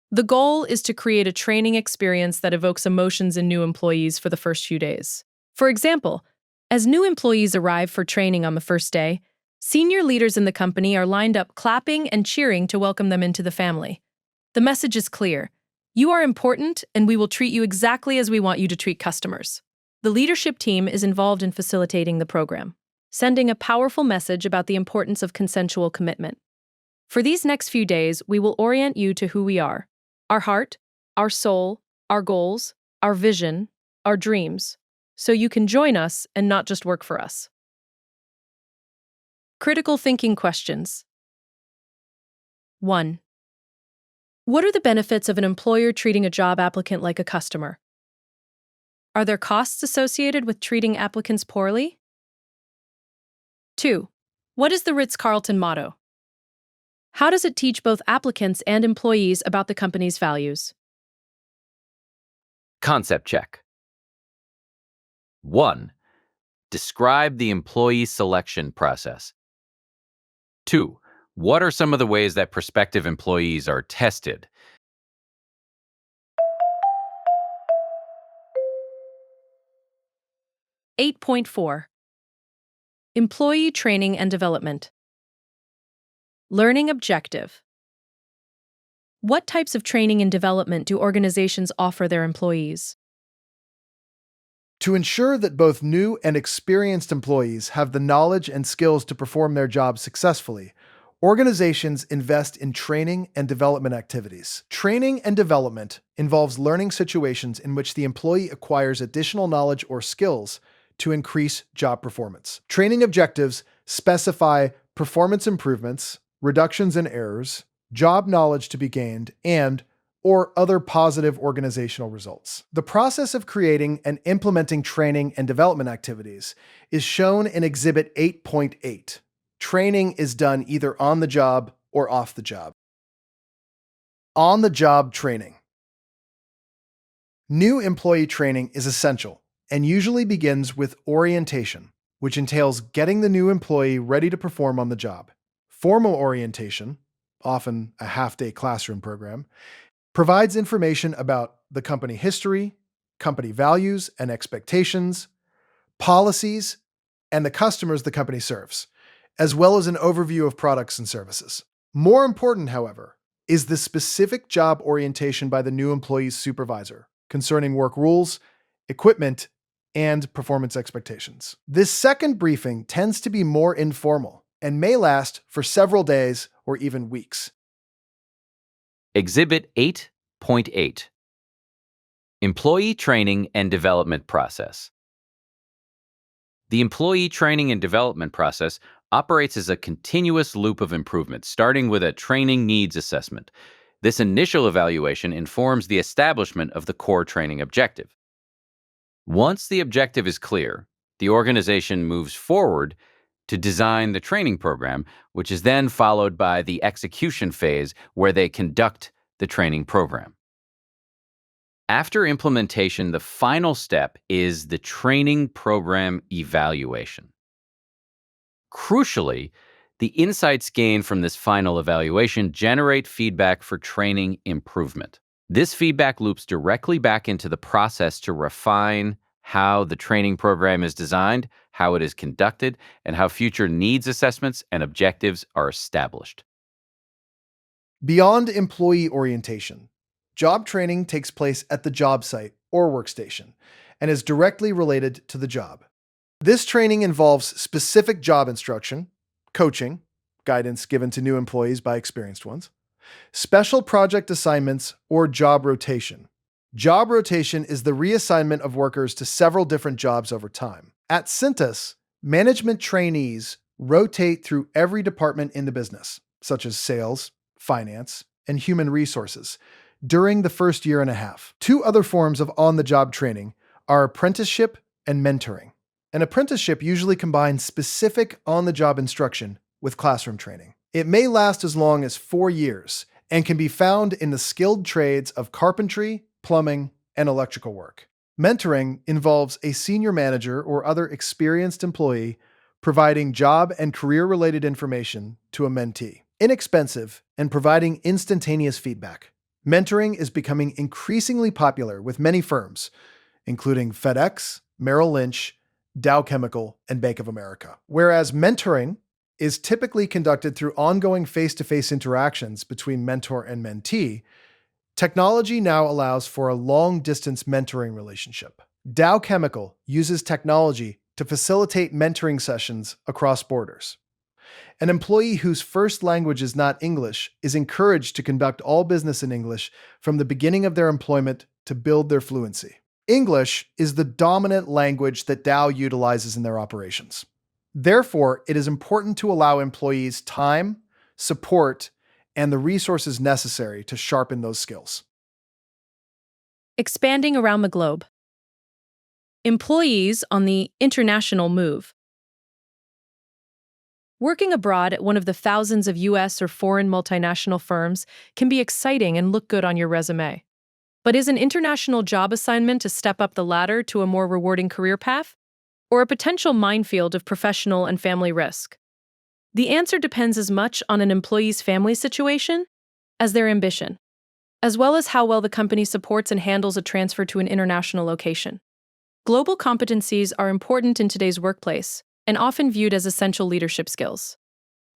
The goal is to create a training experience that evokes emotions in new employees for the first few days. For example, as new employees arrive for training on the first day, senior leaders in the company are lined up clapping and cheering to welcome them into the family. The message is clear. You are important, and we will treat you exactly as we want you to treat customers. The leadership team is involved in facilitating the program, sending a powerful message about the importance of consensual commitment. For these next few days, we will orient you to who we are, our heart, our soul, our goals, our vision, our dreams, so you can join us and not just work for us. Critical thinking questions. 1. What are the benefits of an employer treating a job applicant like a customer? Are there costs associated with treating applicants poorly? 2. What is the Ritz-Carlton motto? How does it teach both applicants and employees about the company's values? Concept check. 1. Describe the employee selection process. 2. What are some of the ways that prospective employees are tested? 8.4. Employee training and development. Learning objective. What types of training and development do organizations offer their employees? To ensure that both new and experienced employees have the knowledge and skills to perform their jobs successfully, organizations invest in training and development activities. Training and development involves learning situations in which the employee acquires additional knowledge or skills to increase job performance. Training objectives specify performance improvements, reductions in errors, job knowledge to be gained, and or other positive organizational results. The process of creating and implementing training and development activities is shown in Exhibit 8.8. Training is done either on the job or off the job. On-the-job training. New employee training is essential and usually begins with orientation, which entails getting the new employee ready to perform on the job. Formal orientation, often a half-day classroom program, provides information about the company history, company values and expectations, policies, and the customers the company serves, as well as an overview of products and services. More important, however, is the specific job orientation by the new employee's supervisor concerning work rules, equipment, and performance expectations. This second briefing tends to be more informal and may last for several days or even weeks. Exhibit 8.8. Employee training and development process. The employee training and development process operates as a continuous loop of improvement, starting with a training needs assessment. This initial evaluation informs the establishment of the core training objective. Once the objective is clear, the organization moves forward to design the training program, which is then followed by the execution phase where they conduct the training program. After implementation, the final step is the training program evaluation. Crucially, the insights gained from this final evaluation generate feedback for training improvement. This feedback loops directly back into the process to refine how the training program is designed, how it is conducted, and how future needs assessments and objectives are established. Beyond employee orientation, job training takes place at the job site or workstation and is directly related to the job. This training involves specific job instruction, coaching, guidance given to new employees by experienced ones, special project assignments, or job rotation. Job rotation is the reassignment of workers to several different jobs over time. At Cintas, management trainees rotate through every department in the business, such as sales, finance, and human resources, during the first year and a half. Two other forms of on-the-job training are apprenticeship and mentoring. An apprenticeship usually combines specific on-the-job instruction with classroom training. It may last as long as 4 years and can be found in the skilled trades of carpentry, plumbing, and electrical work. Mentoring involves a senior manager or other experienced employee providing job and career-related information to a mentee. Inexpensive and providing instantaneous feedback. Mentoring is becoming increasingly popular with many firms, including FedEx, Merrill Lynch, Dow Chemical, and Bank of America. Whereas mentoring is typically conducted through ongoing face-to-face interactions between mentor and mentee, technology now allows for a long-distance mentoring relationship. Dow Chemical uses technology to facilitate mentoring sessions across borders. An employee whose first language is not English is encouraged to conduct all business in English from the beginning of their employment to build their fluency. English is the dominant language that Dow utilizes in their operations. Therefore, it is important to allow employees time, support, and the resources necessary to sharpen those skills. Expanding around the globe. Employees on the international move. Working abroad at one of the thousands of U.S. or foreign multinational firms can be exciting and look good on your resume. But is an international job assignment a step up the ladder to a more rewarding career path, or a potential minefield of professional and family risk? The answer depends as much on an employee's family situation as their ambition, as well as how well the company supports and handles a transfer to an international location. Global competencies are important in today's workplace and often viewed as essential leadership skills.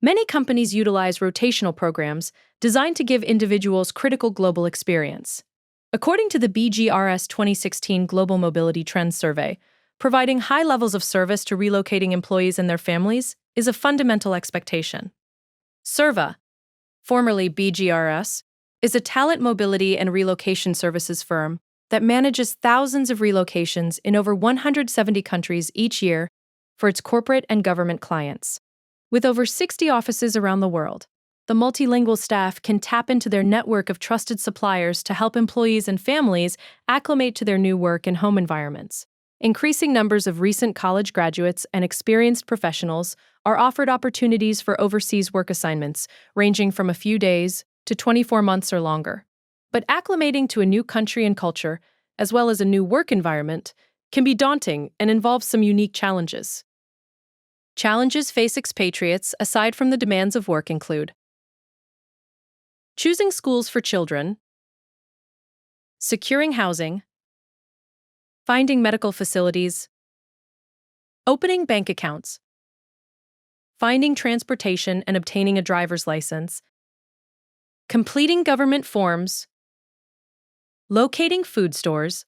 Many companies utilize rotational programs designed to give individuals critical global experience. According to the BGRS 2016 Global Mobility Trends Survey, providing high levels of service to relocating employees and their families is a fundamental expectation. Serva, formerly BGRS, is a talent mobility and relocation services firm that manages thousands of relocations in over 170 countries each year for its corporate and government clients. With over 60 offices around the world, the multilingual staff can tap into their network of trusted suppliers to help employees and families acclimate to their new work and home environments. Increasing numbers of recent college graduates and experienced professionals are offered opportunities for overseas work assignments, ranging from a few days to 24 months or longer. But acclimating to a new country and culture, as well as a new work environment, can be daunting and involves some unique challenges. Challenges face expatriates aside from the demands of work include choosing schools for children, securing housing, finding medical facilities, opening bank accounts, finding transportation and obtaining a driver's license, completing government forms, locating food stores,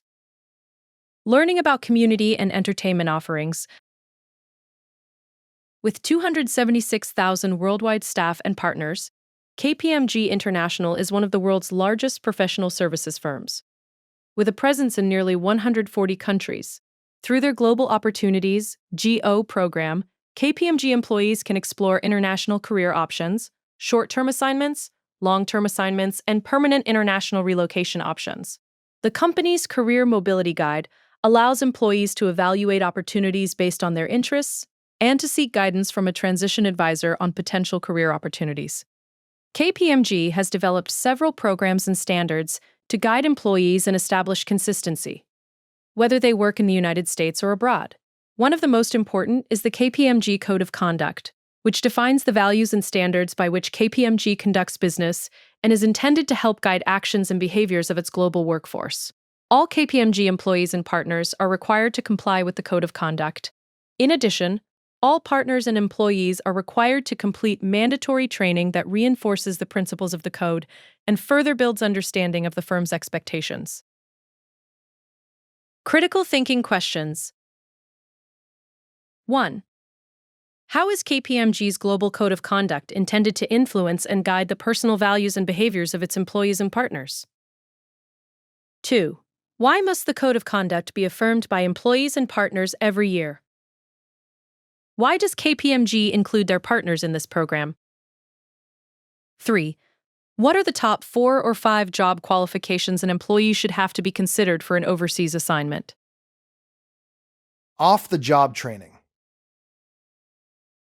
learning about community and entertainment offerings. With 276,000 worldwide staff and partners, KPMG International is one of the world's largest professional services firms. With a presence in nearly 140 countries, through their Global Opportunities (GO) program, KPMG employees can explore international career options, short-term assignments, long-term assignments, and permanent international relocation options. The company's Career Mobility Guide allows employees to evaluate opportunities based on their interests and to seek guidance from a transition advisor on potential career opportunities. KPMG has developed several programs and standards to guide employees and establish consistency, whether they work in the United States or abroad. One of the most important is the KPMG Code of Conduct, which defines the values and standards by which KPMG conducts business and is intended to help guide actions and behaviors of its global workforce. All KPMG employees and partners are required to comply with the Code of Conduct. In addition, all partners and employees are required to complete mandatory training that reinforces the principles of the code and further builds understanding of the firm's expectations. Critical thinking questions. 1. How is KPMG's Global Code of Conduct intended to influence and guide the personal values and behaviors of its employees and partners? 2. Why must the code of conduct be affirmed by employees and partners every year? Why does KPMG include their partners in this program? 3. What are the top 4 or 5 job qualifications an employee should have to be considered for an overseas assignment? Off-the-job training.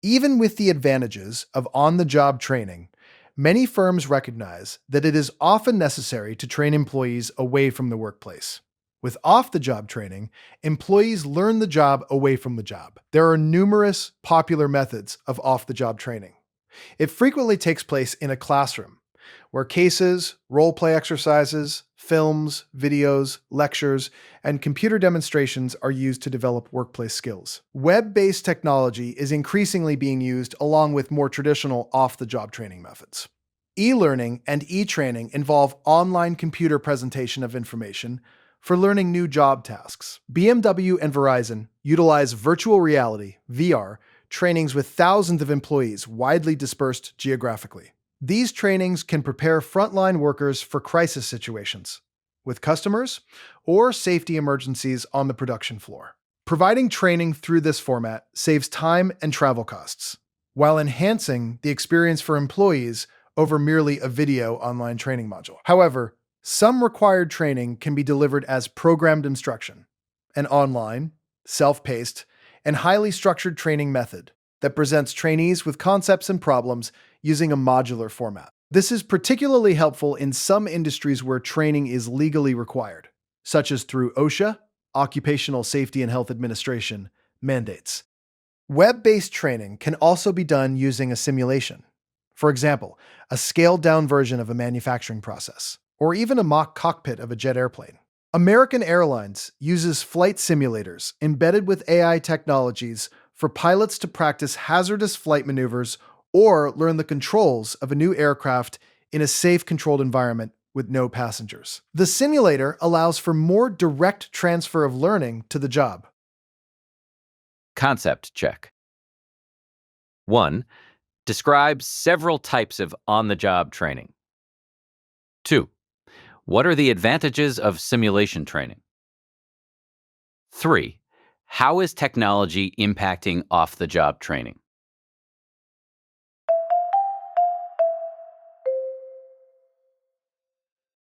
Even with the advantages of on-the-job training, many firms recognize that it is often necessary to train employees away from the workplace. With off-the-job training, employees learn the job away from the job. There are numerous popular methods of off-the-job training. It frequently takes place in a classroom, where cases, role-play exercises, films, videos, lectures, and computer demonstrations are used to develop workplace skills. Web-based technology is increasingly being used along with more traditional off-the-job training methods. E-learning and e-training involve online computer presentation of information for learning new job tasks. BMW and Verizon utilize virtual reality, VR, trainings with thousands of employees widely dispersed geographically. These trainings can prepare frontline workers for crisis situations with customers or safety emergencies on the production floor. Providing training through this format saves time and travel costs, while enhancing the experience for employees over merely a video online training module. However, some required training can be delivered as programmed instruction, an online, self-paced, and highly structured training method that presents trainees with concepts and problems using a modular format. This is particularly helpful in some industries where training is legally required, such as through OSHA, Occupational Safety and Health Administration, mandates. Web-based training can also be done using a simulation. For example, a scaled-down version of a manufacturing process, or even a mock cockpit of a jet airplane. American Airlines uses flight simulators embedded with AI technologies for pilots to practice hazardous flight maneuvers or learn the controls of a new aircraft in a safe, controlled environment with no passengers. The simulator allows for more direct transfer of learning to the job. Concept check. 1. Describe several types of on-the-job training. 2. What are the advantages of simulation training? 3. How is technology impacting off-the-job training?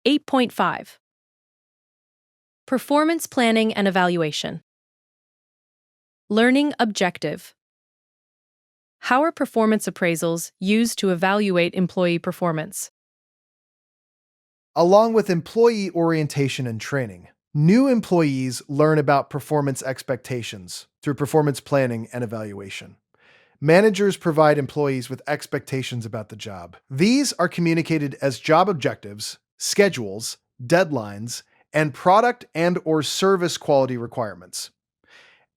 Eight point five. Performance planning and evaluation. Learning objective. How are performance appraisals used to evaluate employee performance? Along with employee orientation and training, new employees learn about performance expectations through performance planning and evaluation. Managers provide employees with expectations about the job. These are communicated as job objectives, schedules, deadlines, and product and/or service quality requirements.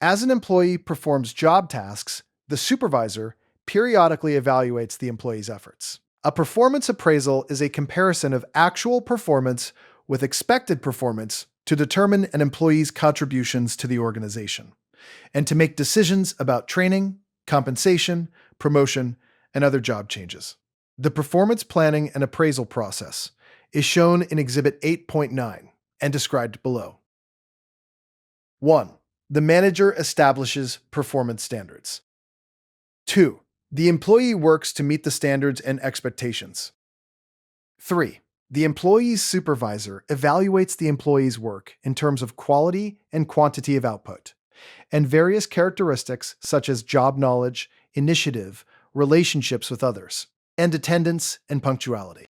As an employee performs job tasks, the supervisor periodically evaluates the employee's efforts. A performance appraisal is a comparison of actual performance with expected performance to determine an employee's contributions to the organization, and to make decisions about training, compensation, promotion, and other job changes. The performance planning and appraisal process is shown in Exhibit 8.9 and described below. 1. The manager establishes performance standards. 2. The employee works to meet the standards and expectations. 3. The employee's supervisor evaluates the employee's work in terms of quality and quantity of output, and various characteristics such as job knowledge, initiative, relationships with others, and attendance and punctuality.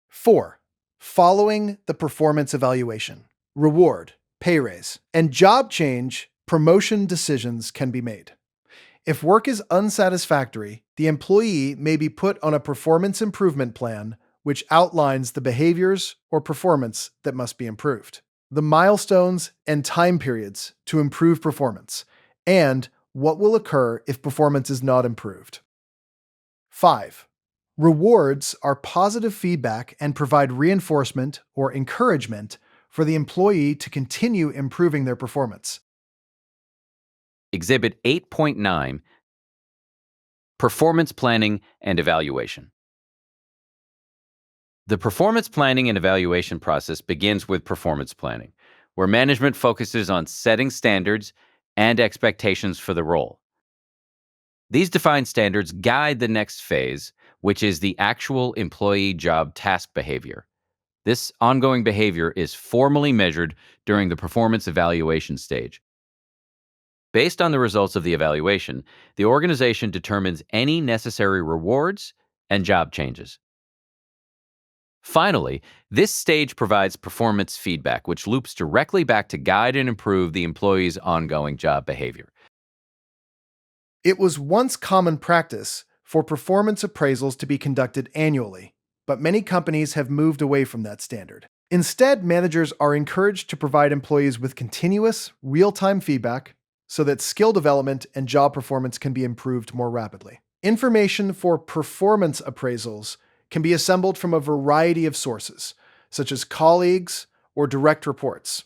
4. Following the performance evaluation, reward, pay raise, and job change, promotion decisions can be made. If work is unsatisfactory, the employee may be put on a performance improvement plan which outlines the behaviors or performance that must be improved, the milestones and time periods to improve performance, and what will occur if performance is not improved. 5. Rewards are positive feedback and provide reinforcement or encouragement for the employee to continue improving their performance. Exhibit 8.9. Performance planning and evaluation. The performance planning and evaluation process begins with performance planning, where management focuses on setting standards and expectations for the role. These defined standards guide the next phase, which is the actual employee job task behavior. This ongoing behavior is formally measured during the performance evaluation stage. Based on the results of the evaluation, the organization determines any necessary rewards and job changes. Finally, this stage provides performance feedback, which loops directly back to guide and improve the employee's ongoing job behavior. It was once common practice for performance appraisals to be conducted annually, but many companies have moved away from that standard. Instead, managers are encouraged to provide employees with continuous, real-time feedback so that skill development and job performance can be improved more rapidly. Information for performance appraisals can be assembled from a variety of sources, such as colleagues or direct reports,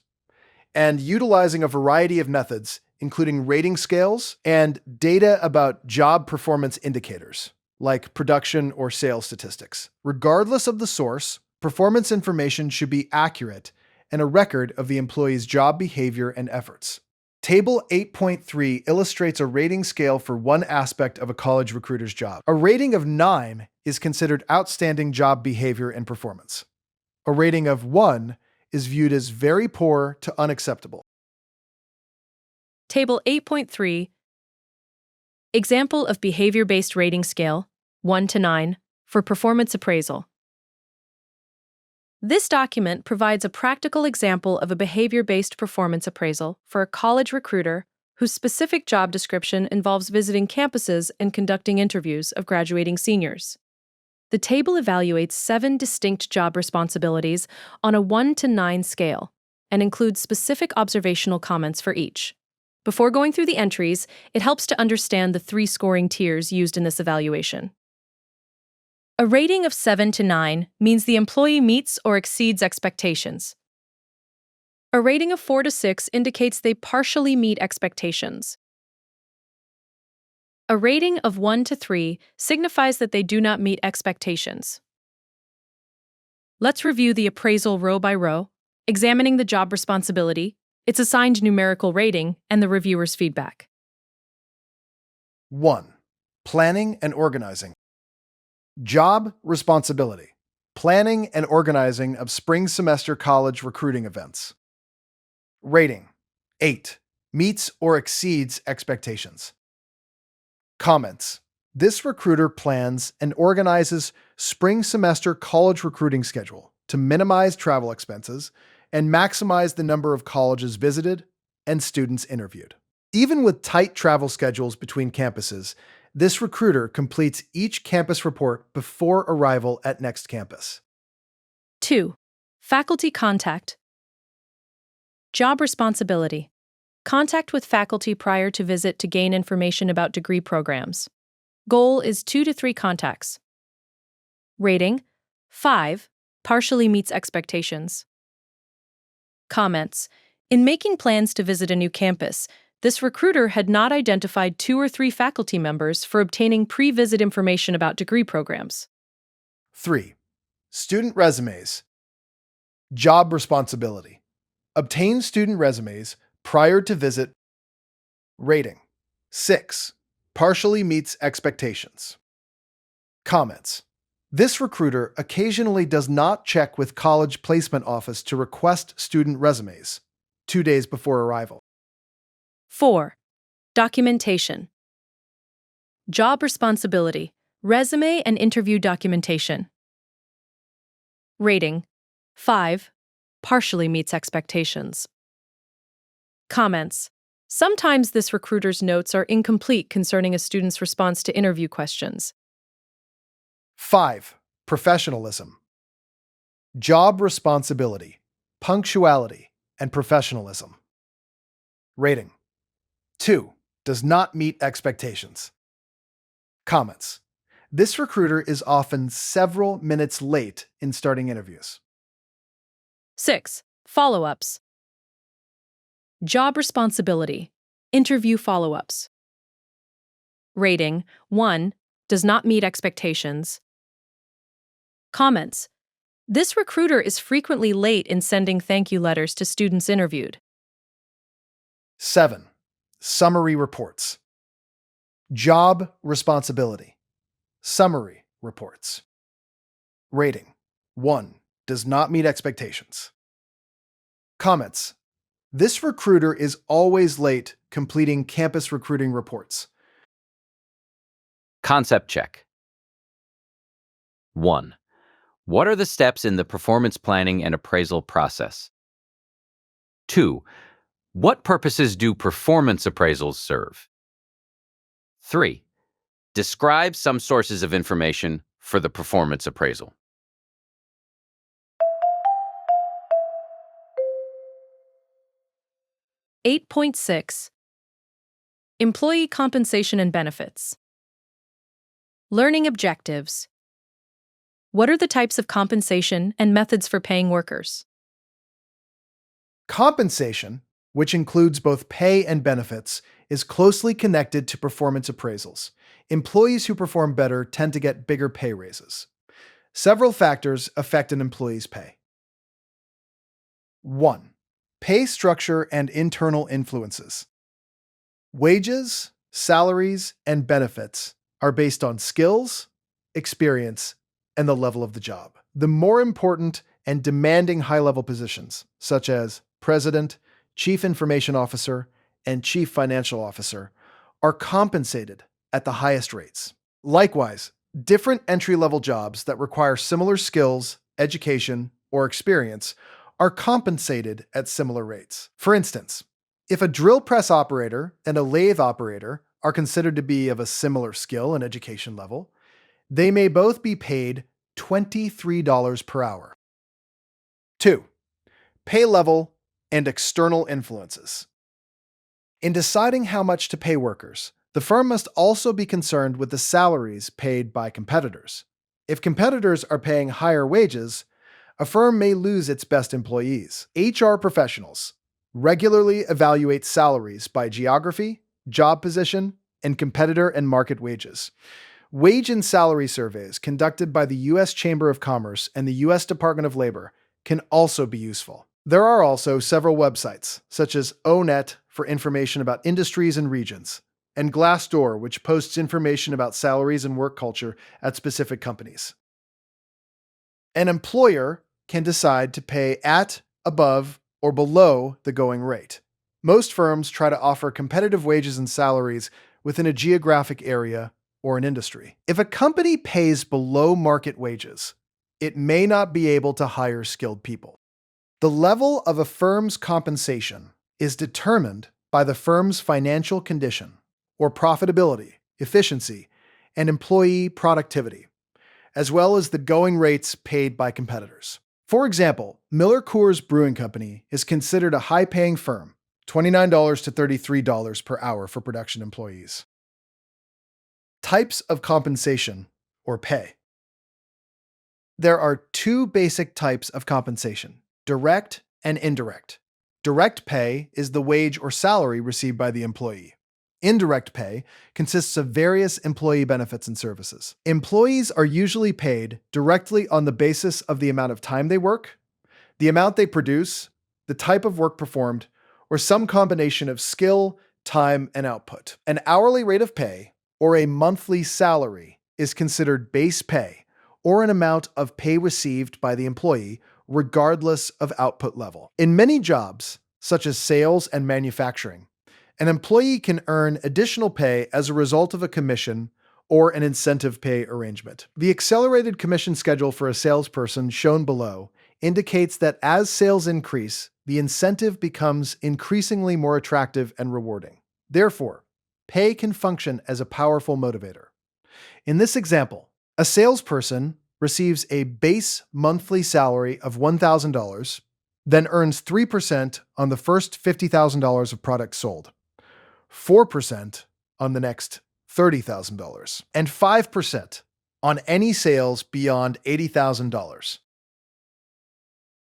and utilizing a variety of methods, including rating scales and data about job performance indicators, like production or sales statistics. Regardless of the source, performance information should be accurate and a record of the employee's job behavior and efforts. Table 8.3 illustrates a rating scale for one aspect of a college recruiter's job. A rating of 9 is considered outstanding job behavior and performance. A rating of 1 is viewed as very poor to unacceptable. Table 8.3, example of behavior-based rating scale, 1 to 9, for performance appraisal. This document provides a practical example of a behavior-based performance appraisal for a college recruiter whose specific job description involves visiting campuses and conducting interviews of graduating seniors. The table evaluates 7 distinct job responsibilities on a 1 to 9 scale and includes specific observational comments for each. Before going through the entries, it helps to understand the 3 scoring tiers used in this evaluation. A rating of 7 to 9 means the employee meets or exceeds expectations. A rating of 4 to 6 indicates they partially meet expectations. A rating of 1 to 3 signifies that they do not meet expectations. Let's review the appraisal row by row, examining the job responsibility, its assigned numerical rating, and the reviewer's feedback. 1. Planning and organizing. Job responsibility. Planning and organizing of spring semester college recruiting events. Rating. 8. Meets or exceeds expectations. Comments. This recruiter plans and organizes spring semester college recruiting schedule to minimize travel expenses and maximize the number of colleges visited and students interviewed. Even with tight travel schedules between campuses, this recruiter completes each campus report before arrival at next campus. 2. Faculty contact. Job responsibility. Contact with faculty prior to visit to gain information about degree programs. Goal is 2 to 3 contacts. Rating. 5. Partially meets expectations. Comments. In making plans to visit a new campus, this recruiter had not identified 2 or 3 faculty members for obtaining pre-visit information about degree programs. 3. Student resumes. Job responsibility. Obtain student resumes prior to visit. Rating. 6. Partially meets expectations. Comments. This recruiter occasionally does not check with college placement office to request student resumes 2 days before arrival. 4. Documentation. Job responsibility. Resume and interview documentation. Rating. 5. Partially meets expectations. Comments. Sometimes this recruiter's notes are incomplete concerning a student's response to interview questions. 5. Professionalism. Job responsibility, punctuality, and professionalism. Rating. 2. Does not meet expectations. Comments. This recruiter is often several minutes late in starting interviews. 6. Follow-ups. Job responsibility. Interview follow-ups. Rating. 1. Does not meet expectations. Comments. This recruiter is frequently late in sending thank you letters to students interviewed. 7. Summary reports. Job responsibility. Summary reports. Rating. 1. Does not meet expectations. Comments. This recruiter is always late completing campus recruiting reports. Concept check. 1. What are the steps in the performance planning and appraisal process? 2. What purposes do performance appraisals serve? 3. Describe some sources of information for the performance appraisal. Eight 8.6 Employee compensation and benefits. Learning objectives. What are the types of compensation and methods for paying workers? Compensation, which includes both pay and benefits, is closely connected to performance appraisals. Employees who perform better tend to get bigger pay raises. Several factors affect an employee's pay. 1. Pay structure and internal influences. Wages, salaries, and benefits are based on skills, experience, and the level of the job. The more important and demanding high-level positions, such as president, chief information officer, and chief financial officer, are compensated at the highest rates. Likewise, different entry-level jobs that require similar skills, education, or experience are compensated at similar rates. For instance, if a drill press operator and a lathe operator are considered to be of a similar skill and education level, they may both be paid $23 per hour. 2. Pay level and external influences. In deciding how much to pay workers, the firm must also be concerned with the salaries paid by competitors. If competitors are paying higher wages, a firm may lose its best employees. HR professionals regularly evaluate salaries by geography, job position, and competitor and market wages. Wage and salary surveys conducted by the U.S. Chamber of Commerce and the U.S. Department of Labor can also be useful. There are also several websites, such as ONET for information about industries and regions, and Glassdoor, which posts information about salaries and work culture at specific companies. An employer can decide to pay at, above, or below the going rate. Most firms try to offer competitive wages and salaries within a geographic area or an industry. If a company pays below market wages, it may not be able to hire skilled people. The level of a firm's compensation is determined by the firm's financial condition, or profitability, efficiency, and employee productivity, as well as the going rates paid by competitors. For example, Miller Coors Brewing Company is considered a high-paying firm, $29 to $33 per hour for production employees. Types of compensation, or pay. There are two basic types of compensation: direct and indirect. Direct pay is the wage or salary received by the employee. Indirect pay consists of various employee benefits and services. Employees are usually paid directly on the basis of the amount of time they work, the amount they produce, the type of work performed, or some combination of skill, time, and output. An hourly rate of pay, or a monthly salary, is considered base pay, or an amount of pay received by the employee regardless of output level. In many jobs, such as sales and manufacturing, an employee can earn additional pay as a result of a commission or an incentive pay arrangement. The accelerated commission schedule for a salesperson shown below indicates that as sales increase, the incentive becomes increasingly more attractive and rewarding. Therefore, pay can function as a powerful motivator. In this example, a salesperson receives a base monthly salary of $1,000, then earns 3% on the first $50,000 of products sold, 4% on the next $30,000, and 5% on any sales beyond $80,000.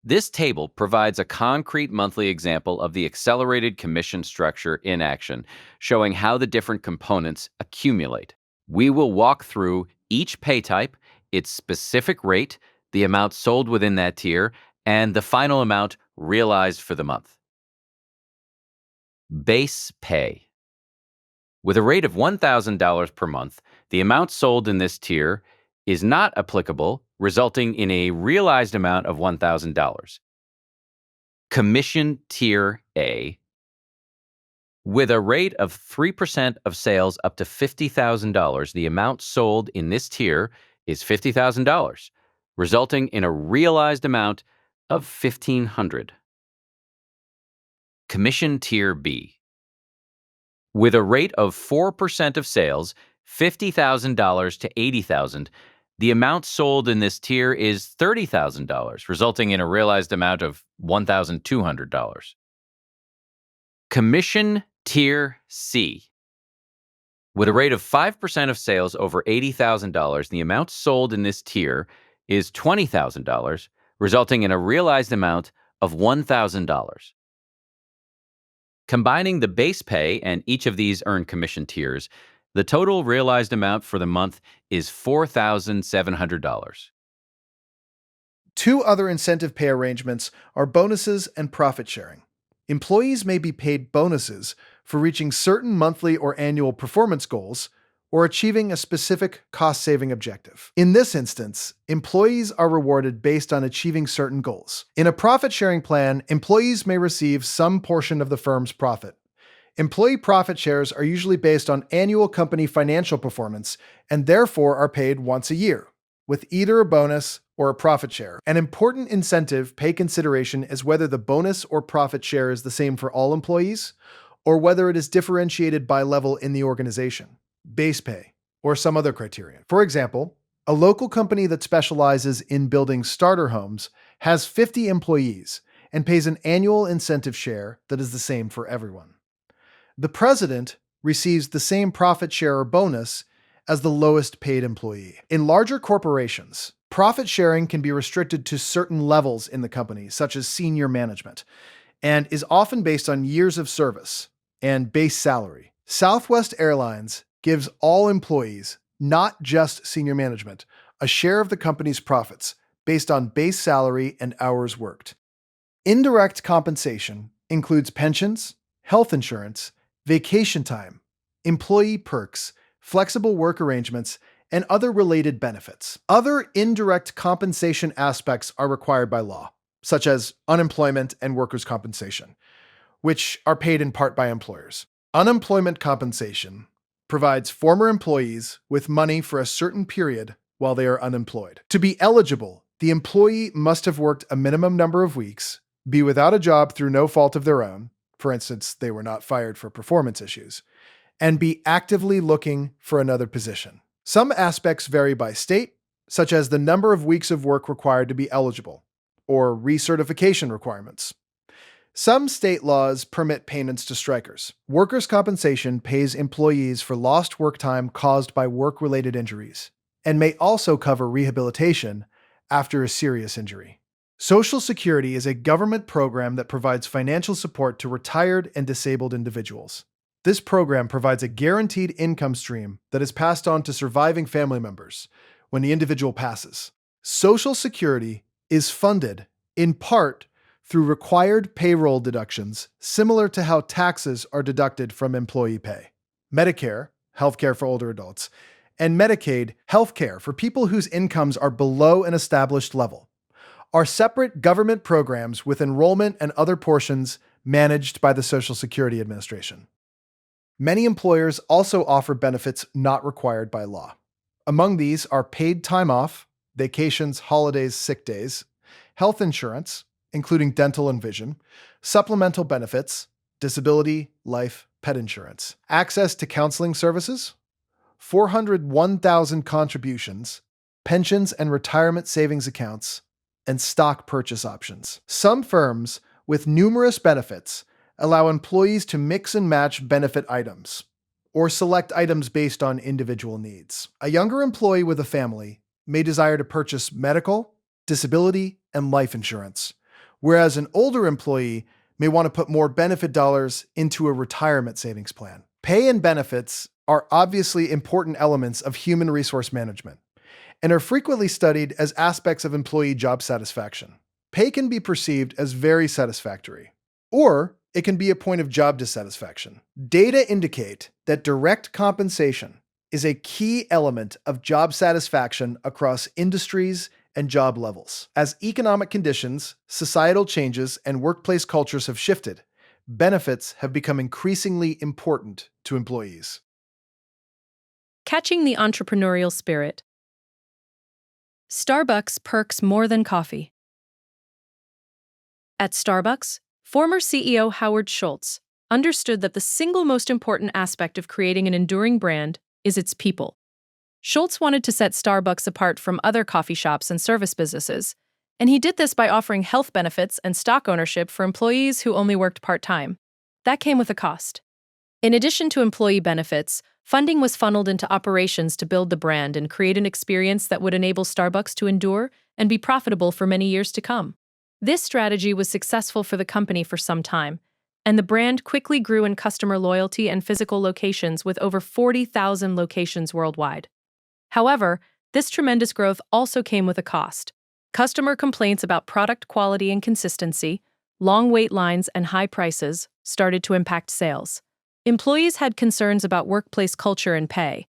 This table provides a concrete monthly example of the accelerated commission structure in action, showing how the different components accumulate. We will walk through each pay type, its specific rate, the amount sold within that tier, and the final amount realized for the month. Base pay. With a rate of $1,000 per month, the amount sold in this tier is not applicable, resulting in a realized amount of $1,000. Commission Tier A. With a rate of 3% of sales up to $50,000, the amount sold in this tier is $50,000, resulting in a realized amount of $1,500. Commission Tier B. With a rate of 4% of sales, $50,000 to $80,000, the amount sold in this tier is $30,000, resulting in a realized amount of $1,200. Commission Tier C. With a rate of 5% of sales over $80,000, the amount sold in this tier is $20,000, resulting in a realized amount of $1,000. Combining the base pay and each of these earned commission tiers, the total realized amount for the month is $4,700. Two other incentive pay arrangements are bonuses and profit sharing. Employees may be paid bonuses for reaching certain monthly or annual performance goals or achieving a specific cost-saving objective. In this instance, employees are rewarded based on achieving certain goals. In a profit-sharing plan, employees may receive some portion of the firm's profit. Employee profit shares are usually based on annual company financial performance and therefore are paid once a year, with either a bonus or a profit share. An important incentive pay consideration is whether the bonus or profit share is the same for all employees, or whether it is differentiated by level in the organization, base pay, or some other criterion. For example, a local company that specializes in building starter homes has 50 employees and pays an annual incentive share that is the same for everyone. The president receives the same profit share or bonus as the lowest paid employee. In larger corporations, profit sharing can be restricted to certain levels in the company, such as senior management, and is often based on years of service and base salary. Southwest Airlines gives all employees, not just senior management, a share of the company's profits based on base salary and hours worked. Indirect compensation includes pensions, health insurance, vacation time, employee perks, flexible work arrangements, and other related benefits. Other indirect compensation aspects are required by law, such as unemployment and workers' compensation, which are paid in part by employers. Unemployment compensation provides former employees with money for a certain period while they are unemployed. To be eligible, the employee must have worked a minimum number of weeks, be without a job through no fault of their own, for instance, they were not fired for performance issues, and be actively looking for another position. Some aspects vary by state, such as the number of weeks of work required to be eligible, or recertification requirements. Some state laws permit payments to strikers. Workers' compensation pays employees for lost work time caused by work-related injuries, and may also cover rehabilitation after a serious injury. Social Security is a government program that provides financial support to retired and disabled individuals. This program provides a guaranteed income stream that is passed on to surviving family members when the individual passes. Social Security is funded, in part, through required payroll deductions, similar to how taxes are deducted from employee pay. Medicare, healthcare for older adults, and Medicaid, healthcare for people whose incomes are below an established level, are separate government programs with enrollment and other portions managed by the Social Security Administration. Many employers also offer benefits not required by law. Among these are paid time off, vacations, holidays, sick days, health insurance, including dental and vision, supplemental benefits, disability, life, pet insurance, access to counseling services, 401,000 contributions, pensions and retirement savings accounts, and stock purchase options. Some firms with numerous benefits allow employees to mix and match benefit items, or select items based on individual needs. A younger employee with a family may desire to purchase medical, disability, and life insurance, whereas an older employee may want to put more benefit dollars into a retirement savings plan. Pay and benefits are obviously important elements of human resource management, and are frequently studied as aspects of employee job satisfaction. Pay can be perceived as very satisfactory, or it can be a point of job dissatisfaction. Data indicate that direct compensation is a key element of job satisfaction across industries and job levels. As economic conditions, societal changes, and workplace cultures have shifted, benefits have become increasingly important to employees. Catching the entrepreneurial spirit. Starbucks perks more than coffee. At Starbucks, former CEO Howard Schultz understood that the single most important aspect of creating an enduring brand is its people. Schultz wanted to set Starbucks apart from other coffee shops and service businesses, and he did this by offering health benefits and stock ownership for employees who only worked part-time. That came with a cost. In addition to employee benefits, funding was funneled into operations to build the brand and create an experience that would enable Starbucks to endure and be profitable for many years to come. This strategy was successful for the company for some time, and the brand quickly grew in customer loyalty and physical locations with over 40,000 locations worldwide. However, this tremendous growth also came with a cost. Customer complaints about product quality and consistency, long wait lines, and high prices started to impact sales. Employees had concerns about workplace culture and pay.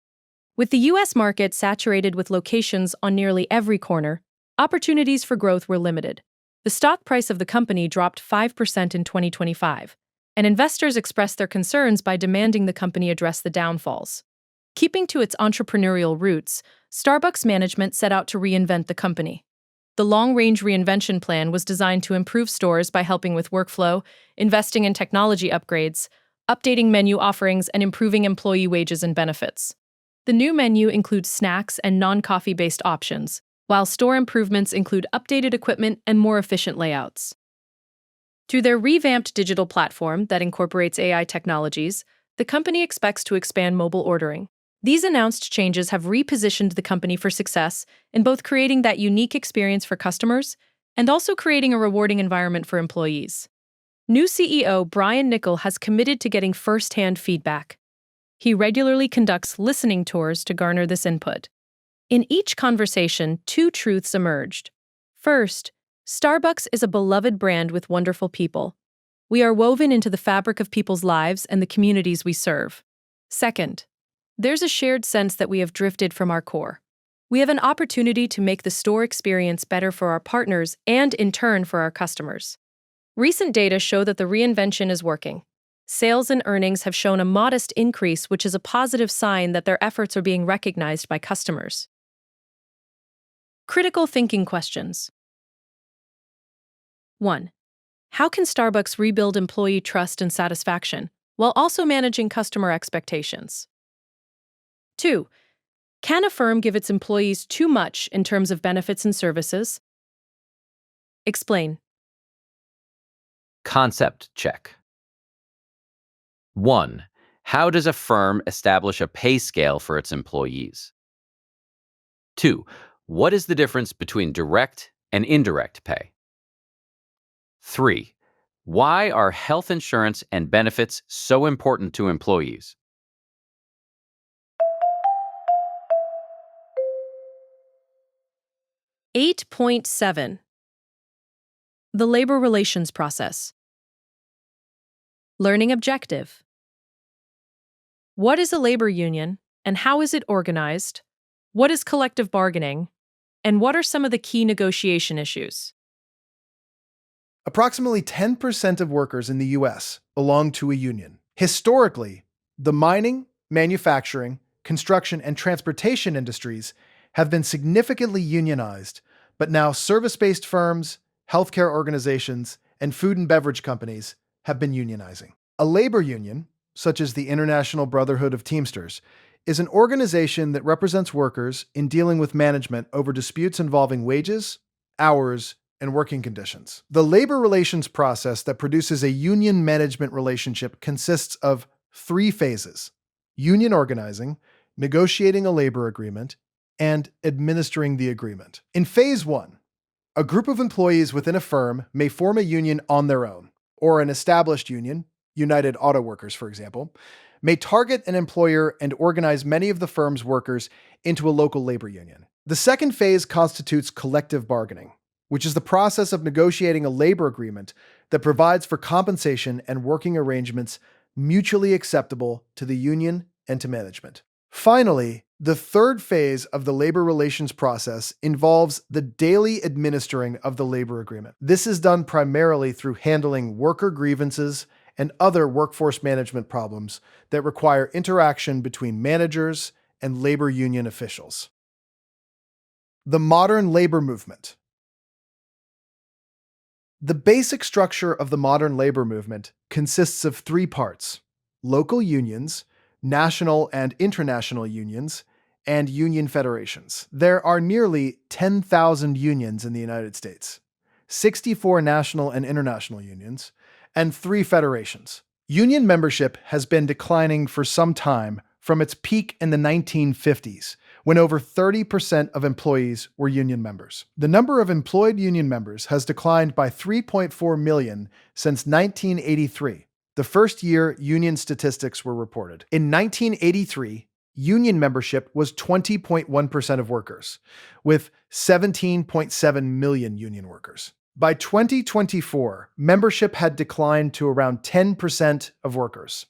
With the U.S. market saturated with locations on nearly every corner, opportunities for growth were limited. The stock price of the company dropped 5% in 2025, and investors expressed their concerns by demanding the company address the downfalls. Keeping to its entrepreneurial roots, Starbucks management set out to reinvent the company. The long-range reinvention plan was designed to improve stores by helping with workflow, investing in technology upgrades, updating menu offerings, and improving employee wages and benefits. The new menu includes snacks and non-coffee-based options, while store improvements include updated equipment and more efficient layouts. Through their revamped digital platform that incorporates AI technologies, the company expects to expand mobile ordering. These announced changes have repositioned the company for success in both creating that unique experience for customers and also creating a rewarding environment for employees. New CEO Brian Niccol has committed to getting first-hand feedback. He regularly conducts listening tours to garner this input. In each conversation, two truths emerged. First, Starbucks is a beloved brand with wonderful people. We are woven into the fabric of people's lives and the communities we serve. Second, there's a shared sense that we have drifted from our core. We have an opportunity to make the store experience better for our partners and, in turn, for our customers. Recent data show that the reinvention is working. Sales and earnings have shown a modest increase, which is a positive sign that their efforts are being recognized by customers. Critical thinking questions. 1. How can Starbucks rebuild employee trust and satisfaction while also managing customer expectations? 2. Can a firm give its employees too much in terms of benefits and services? Explain. Concept check. 1. How does a firm establish a pay scale for its employees? 2. What is the difference between direct and indirect pay? 3. Why are health insurance and benefits so important to employees? 8.7. The labor relations process. Learning objective. What is a labor union, and how is it organized? What is collective bargaining? And what are some of the key negotiation issues? Approximately 10% of workers in the U.S. belong to a union. Historically, the mining, manufacturing, construction, and transportation industries have been significantly unionized, but now service-based firms, healthcare organizations, and food and beverage companies have been unionizing. A labor union, such as the International Brotherhood of Teamsters, is an organization that represents workers in dealing with management over disputes involving wages, hours, and working conditions. The labor relations process that produces a union management relationship consists of 3 phases: union organizing, negotiating a labor agreement, and administering the agreement. In phase 1, a group of employees within a firm may form a union on their own, or an established union, United Auto Workers, for example, may target an employer and organize many of the firm's workers into a local labor union. The second phase constitutes collective bargaining, which is the process of negotiating a labor agreement that provides for compensation and working arrangements mutually acceptable to the union and to management. Finally, the third phase of the labor relations process involves the daily administering of the labor agreement. This is done primarily through handling worker grievances and other workforce management problems that require interaction between managers and labor union officials. The modern labor movement. The basic structure of the modern labor movement consists of three parts: local unions, national and international unions, and union federations. There are nearly 10,000 unions in the United States, 64 national and international unions, and 3 federations. Union membership has been declining for some time from its peak in the 1950s, when over 30% of employees were union members. The number of employed union members has declined by 3.4 million since 1983, the first year union statistics were reported. In 1983, union membership was 20.1% of workers, with 17.7 million union workers. By 2024, membership had declined to around 10% of workers,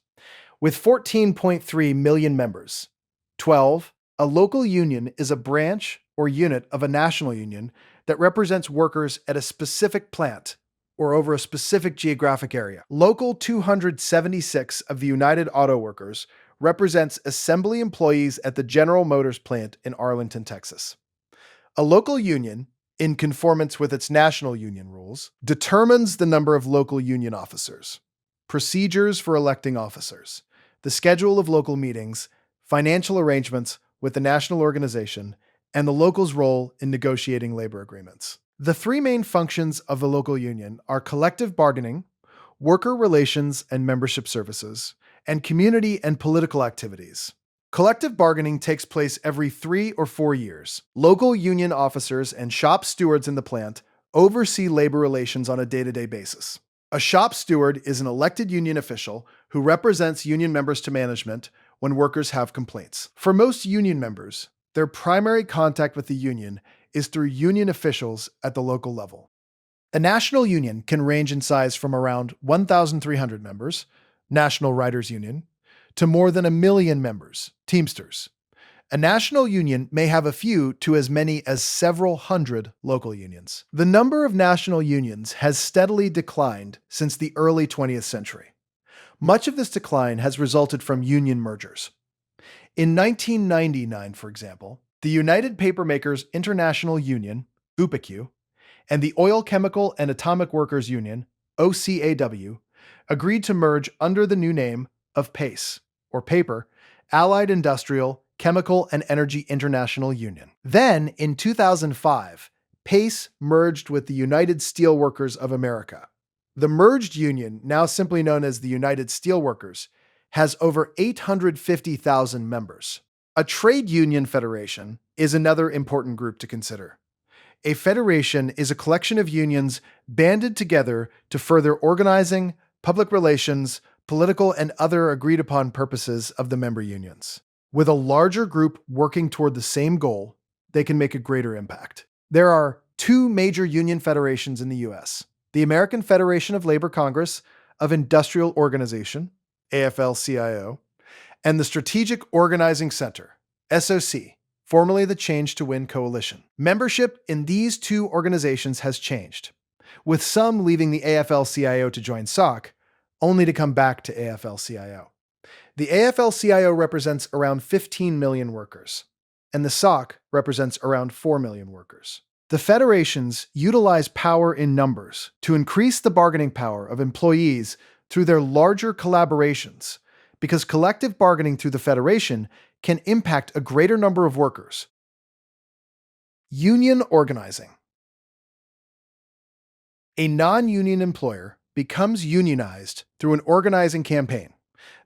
with 14.3 million members. 12. A local union is a branch or unit of a national union that represents workers at a specific plant or over a specific geographic area. Local 276 of the United Auto Workers represents assembly employees at the General Motors plant in Arlington, Texas. A local union, in conformance with its national union rules, determines the number of local union officers, procedures for electing officers, the schedule of local meetings, financial arrangements with the national organization, and the local's role in negotiating labor agreements. The three main functions of the local union are collective bargaining, worker relations and membership services, and community and political activities. Collective bargaining takes place every 3 or 4 years. Local union officers and shop stewards in the plant oversee labor relations on a day-to-day basis. A shop steward is an elected union official who represents union members to management when workers have complaints. For most union members, their primary contact with the union is through union officials at the local level. A national union can range in size from around 1,300 members, National Writers Union, to more than 1 million members, Teamsters. A national union may have a few to as many as several hundred local unions. The number of national unions has steadily declined since the early 20th century. Much of this decline has resulted from union mergers. In 1999, for example, the United Papermakers International Union, UPIQ, and the Oil, Chemical, and Atomic Workers Union, OCAW, agreed to merge under the new name of PACE, or Paper, Allied Industrial, Chemical, and Energy International Union. Then, in 2005, PACE merged with the United Steelworkers of America. The merged union, now simply known as the United Steelworkers, has over 850,000 members. A trade union federation is another important group to consider. A federation is a collection of unions banded together to further organizing, public relations, political, and other agreed-upon purposes of the member unions. With a larger group working toward the same goal, they can make a greater impact. There are 2 major union federations in the U.S. The American Federation of Labor Congress of Industrial Organization, AFL-CIO, and the Strategic Organizing Center, SOC, formerly the Change to Win Coalition. Membership in these 2 organizations has changed, with some leaving the AFL-CIO to join SOC, only to come back to AFL-CIO. The AFL-CIO represents around 15 million workers, and the SOC represents around 4 million workers. The federations utilize power in numbers to increase the bargaining power of employees through their larger collaborations, because collective bargaining through the federation can impact a greater number of workers. Union organizing. A non-union employer becomes unionized through an organizing campaign.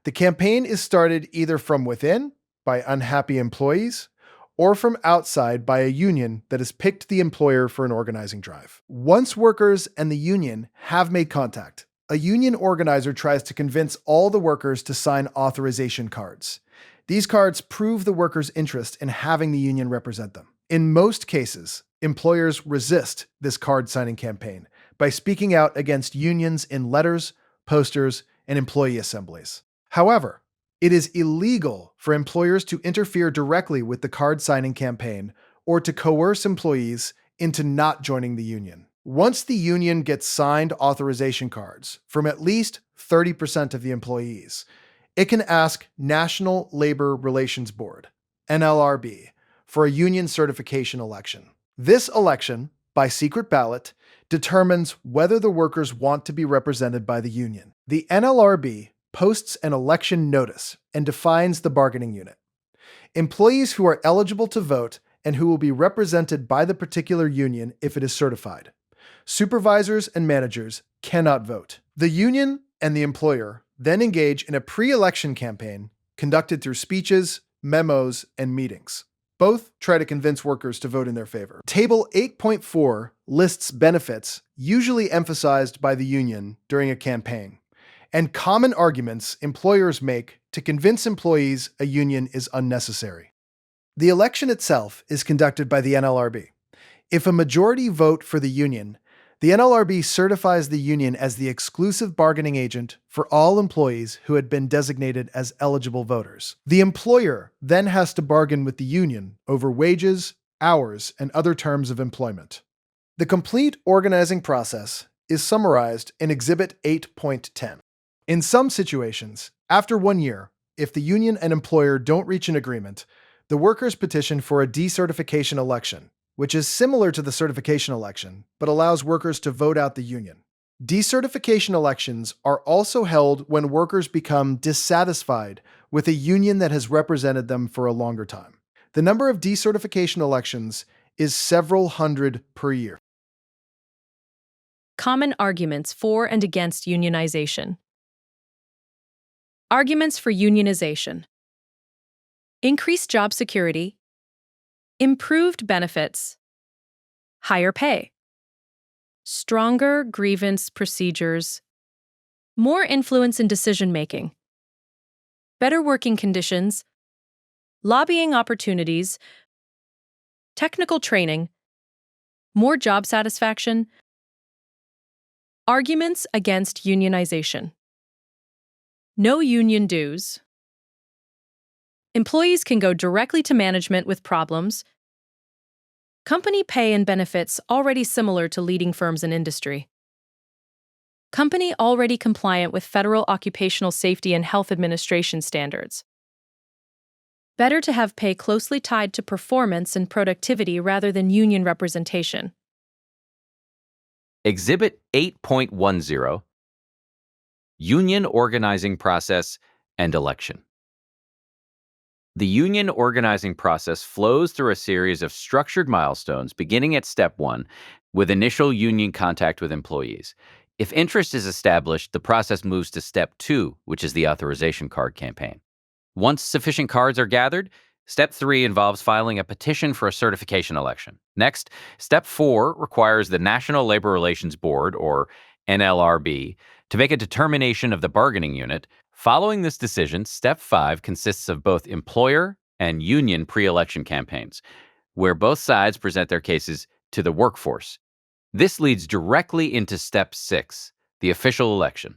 The campaign is started either from within, by unhappy employees, or from outside by a union that has picked the employer for an organizing drive. Once workers and the union have made contact, a union organizer tries to convince all the workers to sign authorization cards. These cards prove the workers' interest in having the union represent them. In most cases, employers resist this card signing campaign by speaking out against unions in letters, posters, and employee assemblies. However, it is illegal for employers to interfere directly with the card signing campaign or to coerce employees into not joining the union. Once the union gets signed authorization cards from at least 30% of the employees, it can ask National Labor Relations Board, NLRB, for a union certification election. This election, by secret ballot, determines whether the workers want to be represented by the union. The NLRB posts an election notice and defines the bargaining unit. Employees who are eligible to vote and who will be represented by the particular union if it is certified. Supervisors and managers cannot vote. The union and the employer then engage in a pre-election campaign conducted through speeches, memos, and meetings. Both try to convince workers to vote in their favor. Table 8.4 lists benefits usually emphasized by the union during a campaign, and common arguments employers make to convince employees a union is unnecessary. The election itself is conducted by the NLRB. If a majority vote for the union, the NLRB certifies the union as the exclusive bargaining agent for all employees who had been designated as eligible voters. The employer then has to bargain with the union over wages, hours, and other terms of employment. The complete organizing process is summarized in Exhibit 8.10. In some situations, after 1 year, if the union and employer don't reach an agreement, the workers petition for a decertification election, which is similar to the certification election, but allows workers to vote out the union. Decertification elections are also held when workers become dissatisfied with a union that has represented them for a longer time. The number of decertification elections is several hundred per year. Common arguments for and against unionization. Arguments for unionization. Increased job security, improved benefits, higher pay, stronger grievance procedures, more influence in decision-making, better working conditions, lobbying opportunities, technical training, more job satisfaction. Arguments against unionization. No union dues. Employees can go directly to management with problems. Company pay and benefits already similar to leading firms in industry. Company already compliant with Federal Occupational Safety and Health Administration standards. Better to have pay closely tied to performance and productivity rather than union representation. Exhibit 8.10 Union Organizing Process and Election. The union organizing process flows through a series of structured milestones beginning at Step 1 with initial union contact with employees. If interest is established, the process moves to Step 2, which is the authorization card campaign. Once sufficient cards are gathered, Step 3 involves filing a petition for a certification election. Next, Step 4 requires the National Labor Relations Board, or NLRB, to make a determination of the bargaining unit. Following this decision, Step 5 consists of both employer and union pre-election campaigns, where both sides present their cases to the workforce. This leads directly into Step 6, the official election.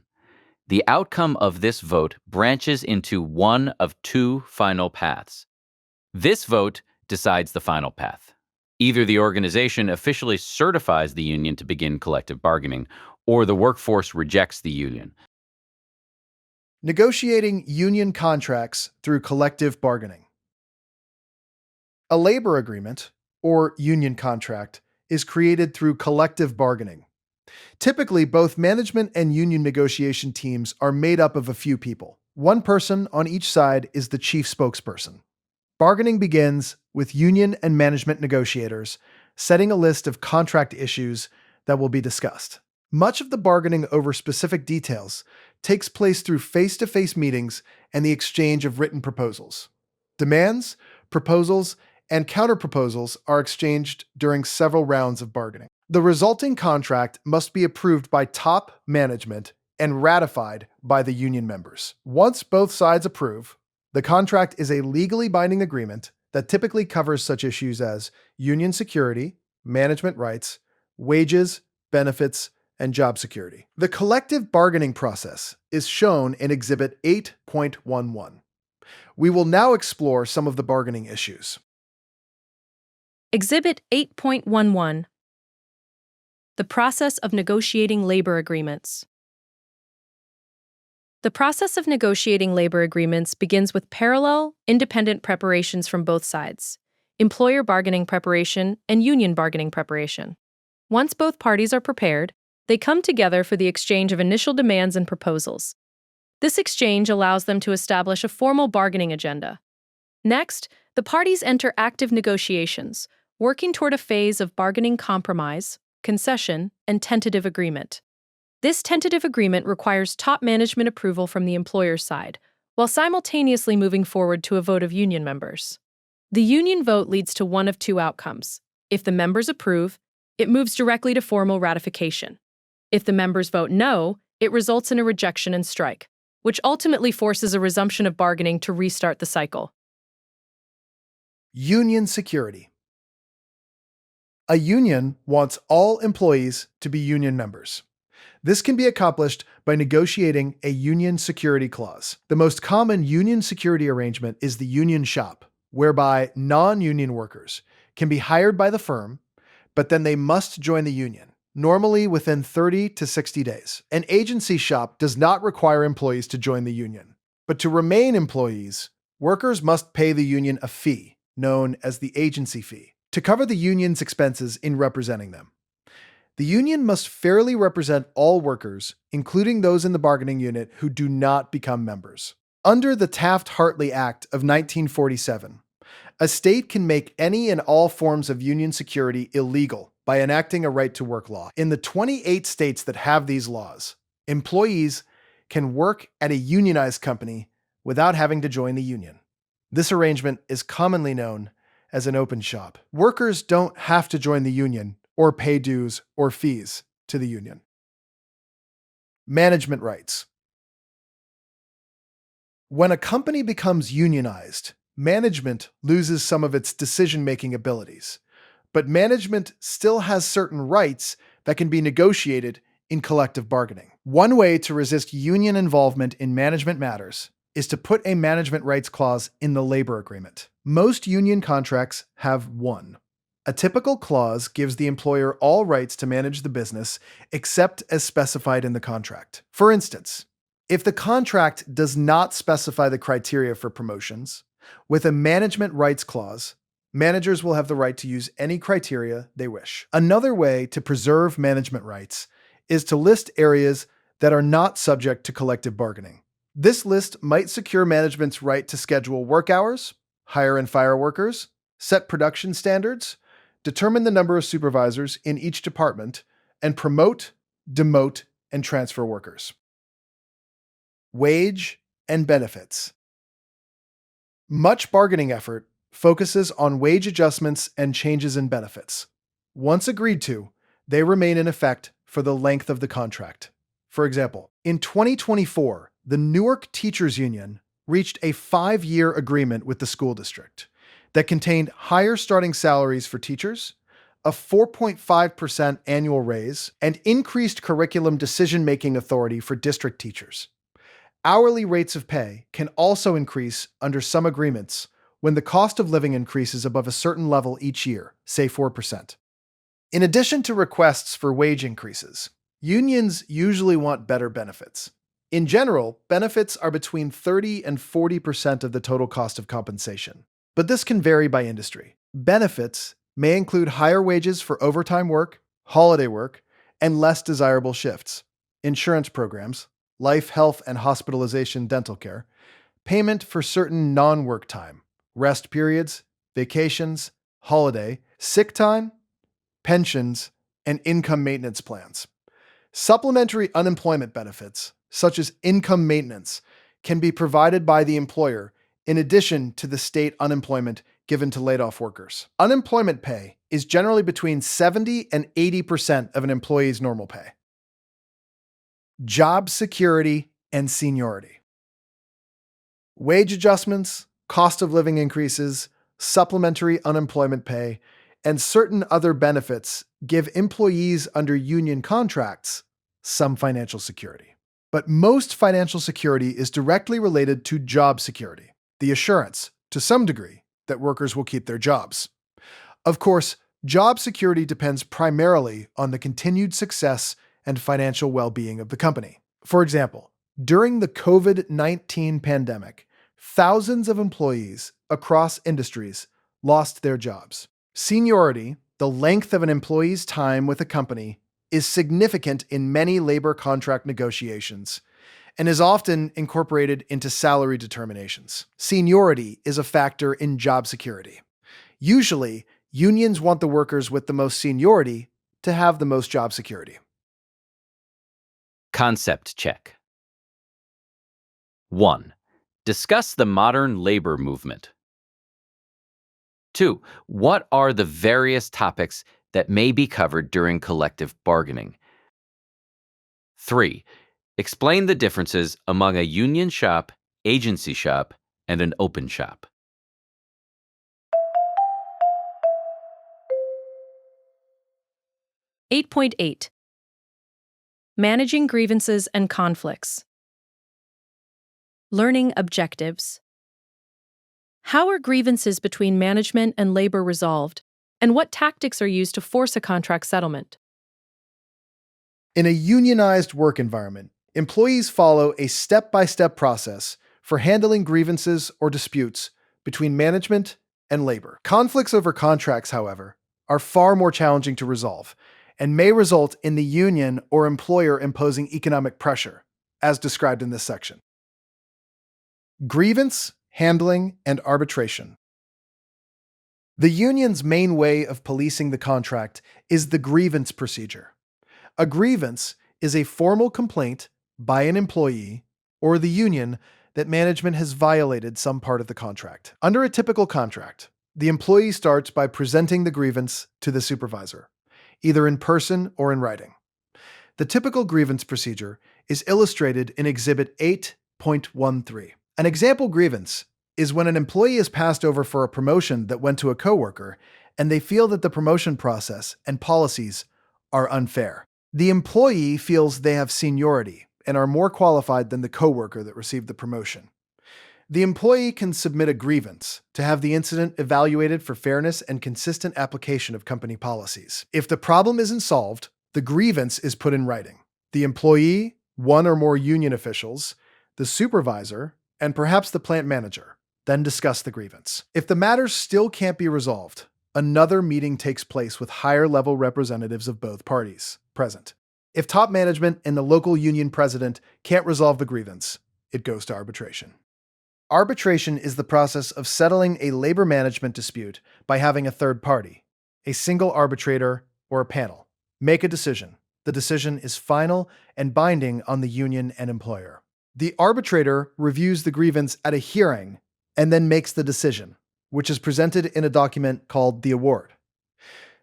The outcome of this vote branches into one of two final paths. This vote decides the final path. Either the organization officially certifies the union to begin collective bargaining, or the workforce rejects the union. Negotiating union contracts through collective bargaining. A labor agreement, or union contract, is created through collective bargaining. Typically, both management and union negotiation teams are made up of a few people. One person on each side is the chief spokesperson. Bargaining begins with union and management negotiators setting a list of contract issues that will be discussed. Much of the bargaining over specific details takes place through face-to-face meetings and the exchange of written proposals. Demands, proposals, and counterproposals are exchanged during several rounds of bargaining. The resulting contract must be approved by top management and ratified by the union members. Once both sides approve, the contract is a legally binding agreement that typically covers such issues as union security, management rights, wages, benefits, and job security. The collective bargaining process is shown in Exhibit 8.11. We will now explore some of the bargaining issues. Exhibit 8.11. The process of negotiating labor agreements. The process of negotiating labor agreements begins with parallel, independent preparations from both sides: employer bargaining preparation and union bargaining preparation. Once both parties are prepared, they come together for the exchange of initial demands and proposals. This exchange allows them to establish a formal bargaining agenda. Next, the parties enter active negotiations, working toward a phase of bargaining compromise, concession, and tentative agreement. This tentative agreement requires top management approval from the employer's side, while simultaneously moving forward to a vote of union members. The union vote leads to one of two outcomes. If the members approve, it moves directly to formal ratification. If the members vote no, it results in a rejection and strike, which ultimately forces a resumption of bargaining to restart the cycle. Union security. A union wants all employees to be union members. This can be accomplished by negotiating a union security clause. The most common union security arrangement is the union shop, whereby non-union workers can be hired by the firm, but then they must join the union, normally within 30 to 60 days. An agency shop does not require employees to join the union, but to remain employees, workers must pay the union a fee, known as the agency fee, to cover the union's expenses in representing them. The union must fairly represent all workers, including those in the bargaining unit who do not become members. Under the Taft-Hartley Act of 1947, a state can make any and all forms of union security illegal by enacting a right-to-work law. In the 28 states that have these laws, employees can work at a unionized company without having to join the union. This arrangement is commonly known as an open shop. Workers don't have to join the union or pay dues or fees to the union. Management rights. When a company becomes unionized, management loses some of its decision-making abilities, but management still has certain rights that can be negotiated in collective bargaining. One way to resist union involvement in management matters is to put a management rights clause in the labor agreement. Most union contracts have one. A typical clause gives the employer all rights to manage the business except as specified in the contract. For instance, if the contract does not specify the criteria for promotions, with a management rights clause, managers will have the right to use any criteria they wish. Another way to preserve management rights is to list areas that are not subject to collective bargaining. This list might secure management's right to schedule work hours, hire and fire workers, set production standards, determine the number of supervisors in each department, and promote, demote, and transfer workers. Wage and benefits. Much bargaining effort focuses on wage adjustments and changes in benefits. Once agreed to, they remain in effect for the length of the contract. For example, in 2024, the Newark Teachers Union reached a 5-year agreement with the school district that contained higher starting salaries for teachers, a 4.5% annual raise, and increased curriculum decision-making authority for district teachers. Hourly rates of pay can also increase under some agreements when the cost of living increases above a certain level each year, say 4%. In addition to requests for wage increases, unions usually want better benefits. In general, benefits are between 30 and 40% of the total cost of compensation, but this can vary by industry. Benefits may include higher wages for overtime work, holiday work, and less desirable shifts, insurance programs, life, health, and hospitalization dental care, payment for certain non-work time, rest periods, vacations, holiday, sick time, pensions, and income maintenance plans. Supplementary unemployment benefits, such as income maintenance, can be provided by the employer in addition to the state unemployment given to laid-off workers. Unemployment pay is generally between 70 and 80% of an employee's normal pay. Job security and seniority. Wage adjustments, cost of living increases, supplementary unemployment pay, and certain other benefits give employees under union contracts some financial security. But most financial security is directly related to job security, the assurance, to some degree, that workers will keep their jobs. Of course, job security depends primarily on the continued success and financial well-being of the company. For example, during the COVID-19 pandemic, thousands of employees across industries lost their jobs. Seniority, the length of an employee's time with a company, is significant in many labor contract negotiations and is often incorporated into salary determinations. Seniority is a factor in job security. Usually, unions want the workers with the most seniority to have the most job security. Concept check. 1. Discuss the modern labor movement. 2. What are the various topics that may be covered during collective bargaining? 3. Explain the differences among a union shop, agency shop, and an open shop. Eight point eight. Managing grievances and conflicts. Learning objectives. How are grievances between management and labor resolved, and what tactics are used to force a contract settlement? In a unionized work environment, employees follow a step-by-step process for handling grievances or disputes between management and labor. Conflicts over contracts, however, are far more challenging to resolve and may result in the union or employer imposing economic pressure, as described in this section. Grievance, handling, and arbitration. The union's main way of policing the contract is the grievance procedure. A grievance is a formal complaint by an employee or the union that management has violated some part of the contract. Under a typical contract, the employee starts by presenting the grievance to the supervisor, either in person or in writing. The typical grievance procedure is illustrated in Exhibit 8.13. An example grievance is when an employee is passed over for a promotion that went to a coworker and they feel that the promotion process and policies are unfair. The employee feels they have seniority and are more qualified than the coworker that received the promotion. The employee can submit a grievance to have the incident evaluated for fairness and consistent application of company policies. If the problem isn't solved, the grievance is put in writing. The employee, one or more union officials, the supervisor, and perhaps the plant manager then discuss the grievance. If the matter still can't be resolved, another meeting takes place with higher-level representatives of both parties present. If top management and the local union president can't resolve the grievance, it goes to arbitration. Arbitration is the process of settling a labor management dispute by having a third party, a single arbitrator or a panel, make a decision. The decision is final and binding on the union and employer. The arbitrator reviews the grievance at a hearing and then makes the decision, which is presented in a document called the award.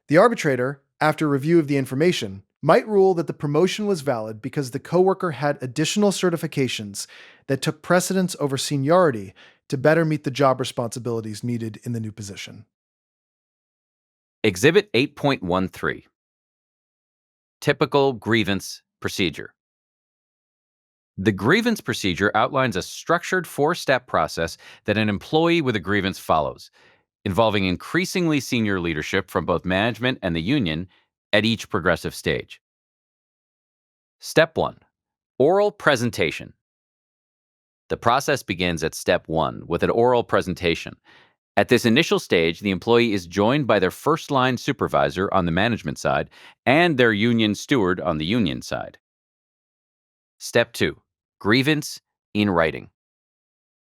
The arbitrator, after review of the information, might rule that the promotion was valid because the coworker had additional certifications that took precedence over seniority to better meet the job responsibilities needed in the new position. Exhibit 8.13. Typical grievance procedure. The grievance procedure outlines a structured four-step process that an employee with a grievance follows, involving increasingly senior leadership from both management and the union at each progressive stage. Step 1. Oral presentation. The process begins at Step 1 with an oral presentation. At this initial stage, the employee is joined by their first-line supervisor on the management side and their union steward on the union side. Step 2. Grievance in writing.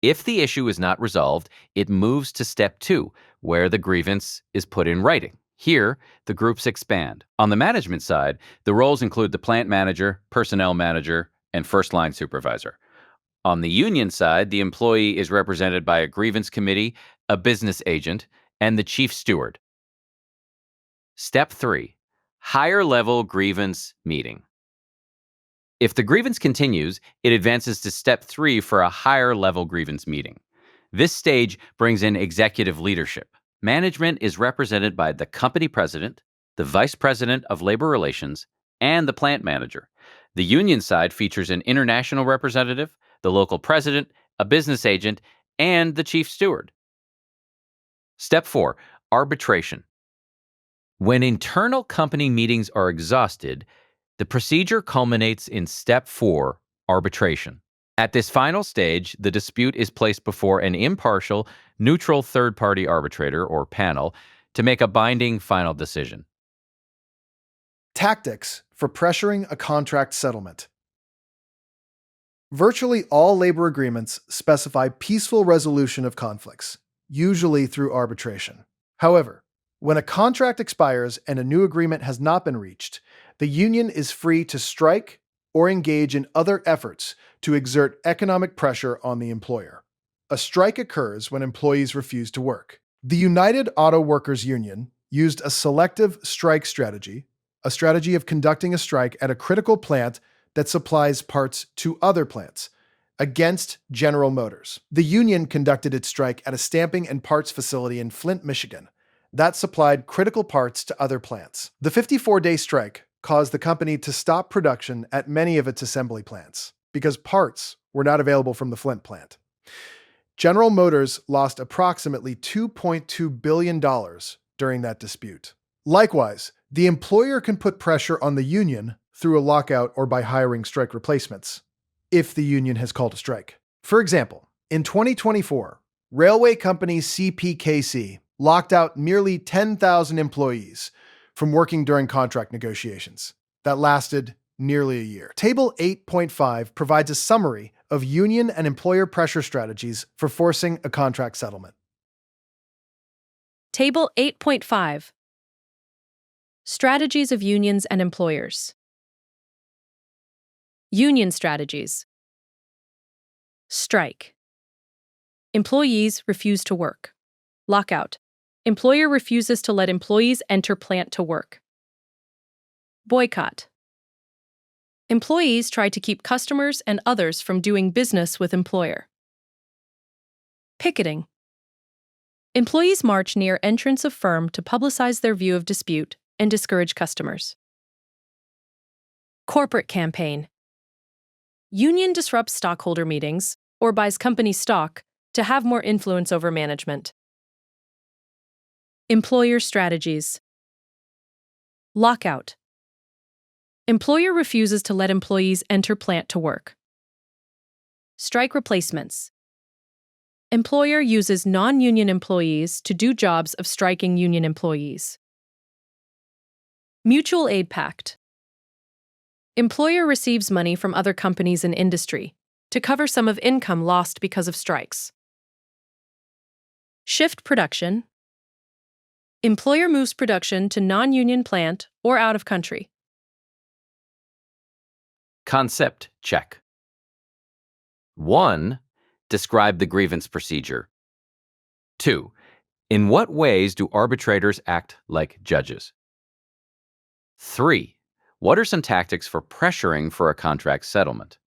If the issue is not resolved, it moves to Step 2, where the grievance is put in writing. Here, the groups expand. On the management side, the roles include the plant manager, personnel manager, and first-line supervisor. On the union side, the employee is represented by a grievance committee, a business agent, and the chief steward. Step 3. Higher-level grievance meeting. If the grievance continues, it advances to Step 3 for a higher-level grievance meeting. This stage brings in executive leadership. Management is represented by the company president, the vice president of labor relations, and the plant manager. The union side features an international representative, the local president, a business agent, and the chief steward. Step 4, arbitration. When internal company meetings are exhausted, the procedure culminates in Step 4, arbitration. At this final stage, the dispute is placed before an impartial, neutral third-party arbitrator or panel to make a binding final decision. Tactics for pressuring a contract settlement. Virtually all labor agreements specify peaceful resolution of conflicts, usually through arbitration. However, when a contract expires and a new agreement has not been reached, the union is free to strike or engage in other efforts to exert economic pressure on the employer. A strike occurs when employees refuse to work. The United Auto Workers Union used a selective strike strategy, a strategy of conducting a strike at a critical plant that supplies parts to other plants, against General Motors. The union conducted its strike at a stamping and parts facility in Flint, Michigan, that supplied critical parts to other plants. The 54-day strike caused the company to stop production at many of its assembly plants because parts were not available from the Flint plant. General Motors lost approximately $2.2 billion during that dispute. Likewise, the employer can put pressure on the union through a lockout or by hiring strike replacements, if the union has called a strike. For example, in 2024, railway company CPKC locked out nearly 10,000 employees from working during contract negotiations that lasted nearly a year. Table 8.5 provides a summary of union and employer pressure strategies for forcing a contract settlement. Table 8.5. Strategies of unions and employers. Union strategies. Strike. Employees refuse to work. Lockout. Employer refuses to let employees enter plant to work. Boycott. Employees try to keep customers and others from doing business with employer. Picketing. Employees march near entrance of firm to publicize their view of dispute and discourage customers. Corporate campaign. Union disrupts stockholder meetings or buys company stock to have more influence over management. Employer strategies. Lockout. Employer refuses to let employees enter plant to work. Strike replacements. Employer uses non-union employees to do jobs of striking union employees. Mutual aid pact. Employer receives money from other companies and industry to cover some of income lost because of strikes. Shift production. Employer moves production to non-union plant or out of country. Concept check. 1. Describe the grievance procedure. 2. In what ways do arbitrators act like judges? 3. What are some tactics for pressuring for a contract settlement?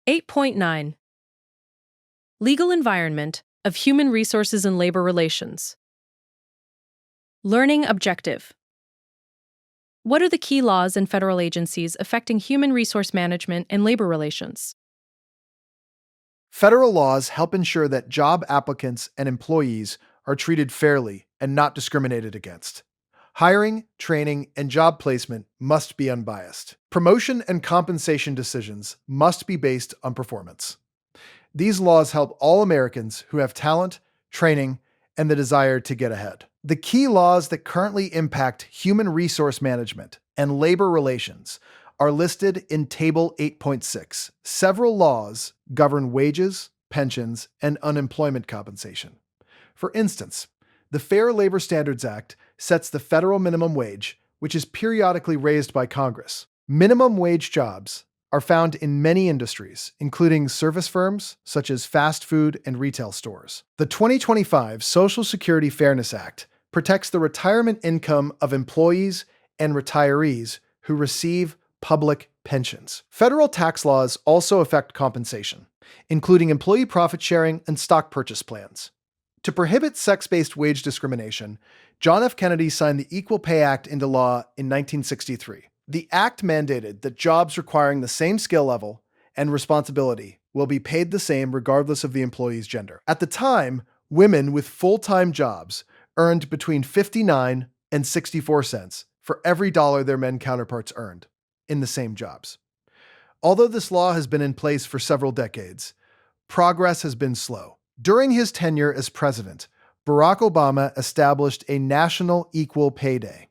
Eight 8.9. Legal environment of human resources and labor relations. Learning objective. What are the key laws and federal agencies affecting human resource management and labor relations? Federal laws help ensure that job applicants and employees are treated fairly and not discriminated against. Hiring, training, and job placement must be unbiased. Promotion and compensation decisions must be based on performance. These laws help all Americans who have talent, training, and the desire to get ahead. The key laws that currently impact human resource management and labor relations are listed in Table 8.6. Several laws govern wages, pensions, and unemployment compensation. For instance, the Fair Labor Standards Act sets the federal minimum wage, which is periodically raised by Congress. Minimum wage jobs are found in many industries, including service firms such as fast food and retail stores. The 2025 Social Security Fairness Act protects the retirement income of employees and retirees who receive public pensions. Federal tax laws also affect compensation, including employee profit sharing and stock purchase plans. To prohibit sex-based wage discrimination, John F. Kennedy signed the Equal Pay Act into law in 1963. The act mandated that jobs requiring the same skill level and responsibility will be paid the same regardless of the employee's gender. At the time, women with full-time jobs earned between 59 and 64 cents for every dollar their men counterparts earned in the same jobs. Although this law has been in place for several decades, progress has been slow. During his tenure as president, Barack Obama established a national equal pay day.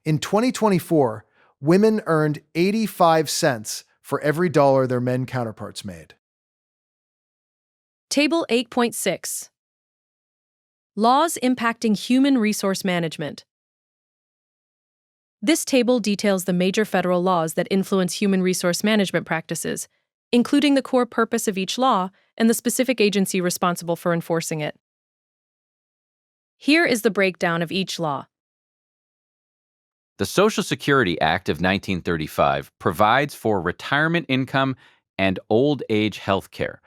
In 2024, women earned 85 cents for every dollar their men counterparts made. Table 8.6. Laws impacting human resource management. This table details the major federal laws that influence human resource management practices, including the core purpose of each law and the specific agency responsible for enforcing it. Here is the breakdown of each law. The Social Security Act of 1935 provides for retirement income and old age health care,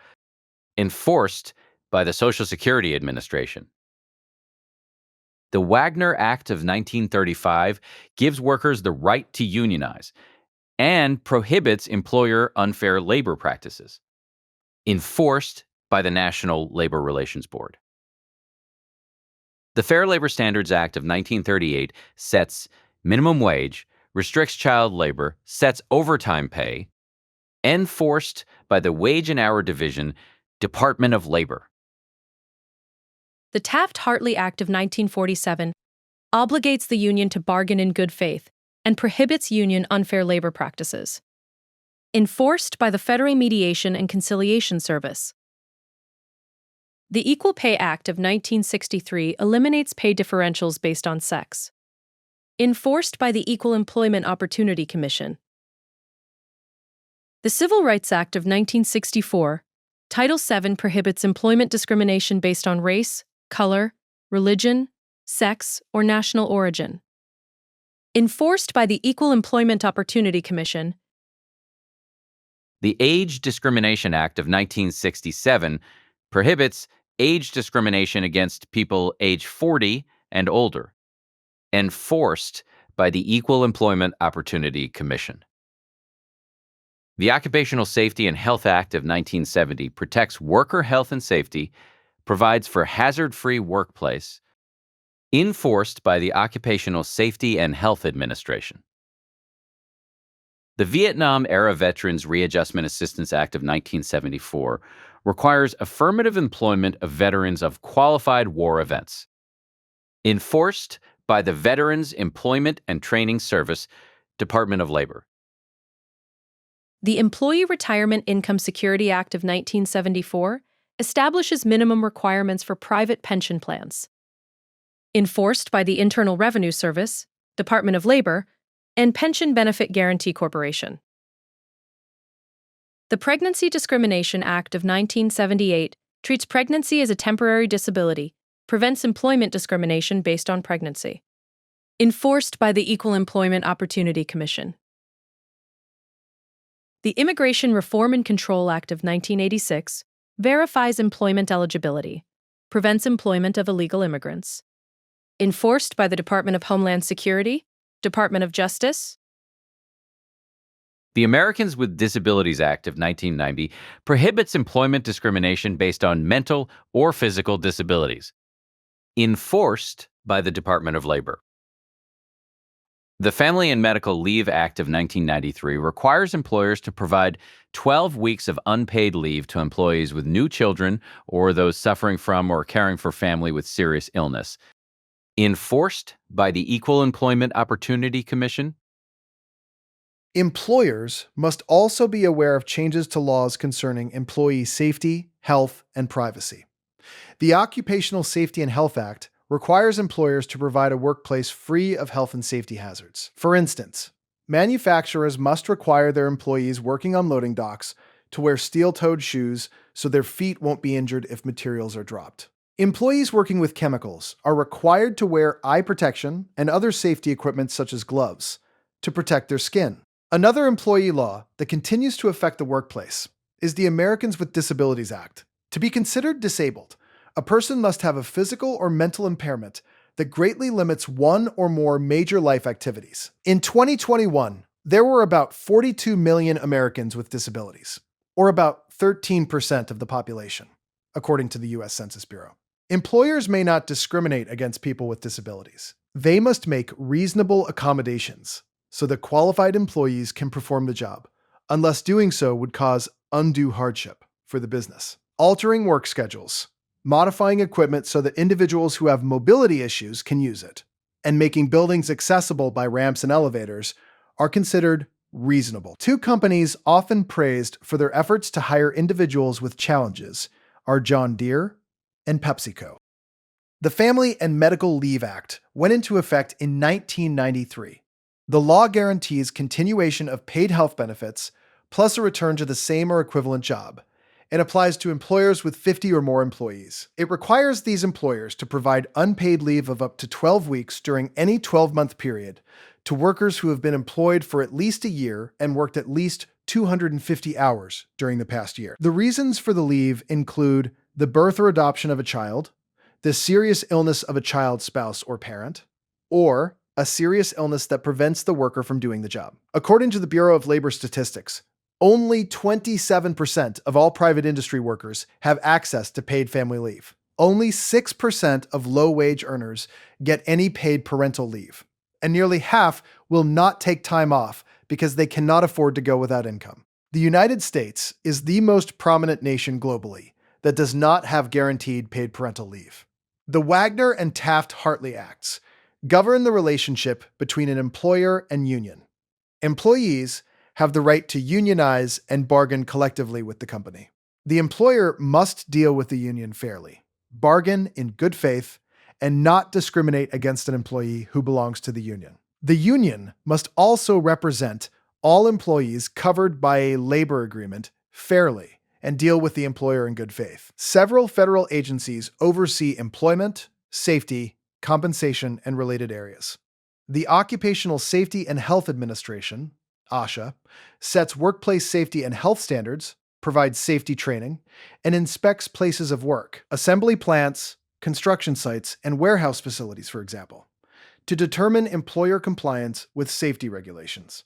enforced by the Social Security Administration. The Wagner Act of 1935 gives workers the right to unionize and prohibits employer unfair labor practices, enforced by the National Labor Relations Board. The Fair Labor Standards Act of 1938 sets minimum wage, restricts child labor, sets overtime pay, enforced by the Wage and Hour Division, Department of Labor. The Taft-Hartley Act of 1947 obligates the union to bargain in good faith and prohibits union unfair labor practices, enforced by the Federal Mediation and Conciliation Service. The Equal Pay Act of 1963 eliminates pay differentials based on sex, enforced by the Equal Employment Opportunity Commission. The Civil Rights Act of 1964, Title VII prohibits employment discrimination based on race, color, religion, sex, or national origin, enforced by the Equal Employment Opportunity Commission. The Age Discrimination Act of 1967 prohibits age discrimination against people age 40 and older, enforced by the Equal Employment Opportunity Commission. The Occupational Safety and Health Act of 1970 protects worker health and safety, provides for hazard-free workplace, enforced by the Occupational Safety and Health Administration. The Vietnam-era Veterans Readjustment Assistance Act of 1974 requires affirmative employment of veterans of qualified war events, enforced by the Veterans Employment and Training Service, Department of Labor. The Employee Retirement Income Security Act of 1974 establishes minimum requirements for private pension plans, enforced by the Internal Revenue Service, Department of Labor, and Pension Benefit Guaranty Corporation. The Pregnancy Discrimination Act of 1978 treats pregnancy as a temporary disability, prevents employment discrimination based on pregnancy, enforced by the Equal Employment Opportunity Commission. The Immigration Reform and Control Act of 1986 verifies employment eligibility, prevents employment of illegal immigrants, enforced by the Department of Homeland Security, Department of Justice. The Americans with Disabilities Act of 1990 prohibits employment discrimination based on mental or physical disabilities, enforced by the Department of Labor. The Family and Medical Leave Act of 1993 requires employers to provide 12 weeks of unpaid leave to employees with new children or those suffering from or caring for family with serious illness, enforced by the Equal Employment Opportunity Commission. Employers must also be aware of changes to laws concerning employee safety, health, and privacy. The Occupational Safety and Health Act requires employers to provide a workplace free of health and safety hazards. For instance, manufacturers must require their employees working on loading docks to wear steel-toed shoes so their feet won't be injured if materials are dropped. Employees working with chemicals are required to wear eye protection and other safety equipment such as gloves to protect their skin. Another employee law that continues to affect the workplace is the Americans with Disabilities Act. To be considered disabled, a person must have a physical or mental impairment that greatly limits one or more major life activities. In 2021, there were about 42 million Americans with disabilities, or about 13% of the population, according to the US Census Bureau. Employers may not discriminate against people with disabilities. They must make reasonable accommodations so that qualified employees can perform the job, unless doing so would cause undue hardship for the business. Altering work schedules, modifying equipment so that individuals who have mobility issues can use it, and making buildings accessible by ramps and elevators are considered reasonable. Two companies often praised for their efforts to hire individuals with challenges are John Deere and PepsiCo. The Family and Medical Leave Act went into effect in 1993. The law guarantees continuation of paid health benefits plus a return to the same or equivalent job, and applies to employers with 50 or more employees. It requires these employers to provide unpaid leave of up to 12 weeks during any 12-month period to workers who have been employed for at least a year and worked at least 250 hours during the past year. The reasons for the leave include the birth or adoption of a child, the serious illness of a child's spouse or parent, or a serious illness that prevents the worker from doing the job. According to the Bureau of Labor Statistics, only 27% of all private industry workers have access to paid family leave. Only 6% of low-wage earners get any paid parental leave, and nearly half will not take time off because they cannot afford to go without income. The United States is the most prominent nation globally that does not have guaranteed paid parental leave. The Wagner and Taft-Hartley Acts govern the relationship between an employer and union. Employees have the right to unionize and bargain collectively with the company. The employer must deal with the union fairly, bargain in good faith, and not discriminate against an employee who belongs to the union. The union must also represent all employees covered by a labor agreement fairly and deal with the employer in good faith. Several federal agencies oversee employment, safety, compensation, and related areas. The Occupational Safety and Health Administration, OSHA, sets workplace safety and health standards, provides safety training, and inspects places of work, assembly plants, construction sites, and warehouse facilities, for example, to determine employer compliance with safety regulations.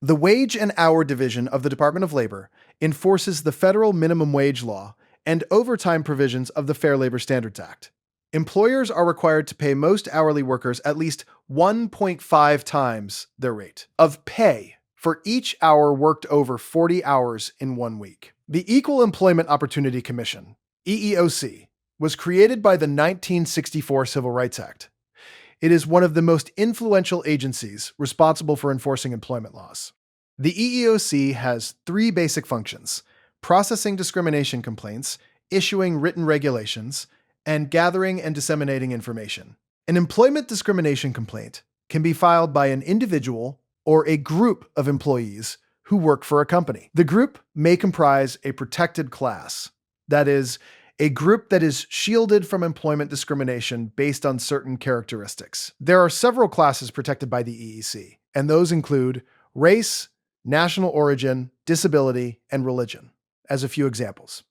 The Wage and Hour Division of the Department of Labor enforces the federal minimum wage law and overtime provisions of the Fair Labor Standards Act. Employers are required to pay most hourly workers at least 1.5 times their rate of pay for each hour worked over 40 hours in 1 week. The Equal Employment Opportunity Commission, EEOC, was created by the 1964 Civil Rights Act. It is one of the most influential agencies responsible for enforcing employment laws. The EEOC has 3 basic functions: processing discrimination complaints, issuing written regulations, and gathering and disseminating information. An employment discrimination complaint can be filed by an individual or a group of employees who work for a company. The group may comprise a protected class, that is, a group that is shielded from employment discrimination based on certain characteristics. There are several classes protected by the EEC, and those include race, national origin, disability, and religion, as a few examples.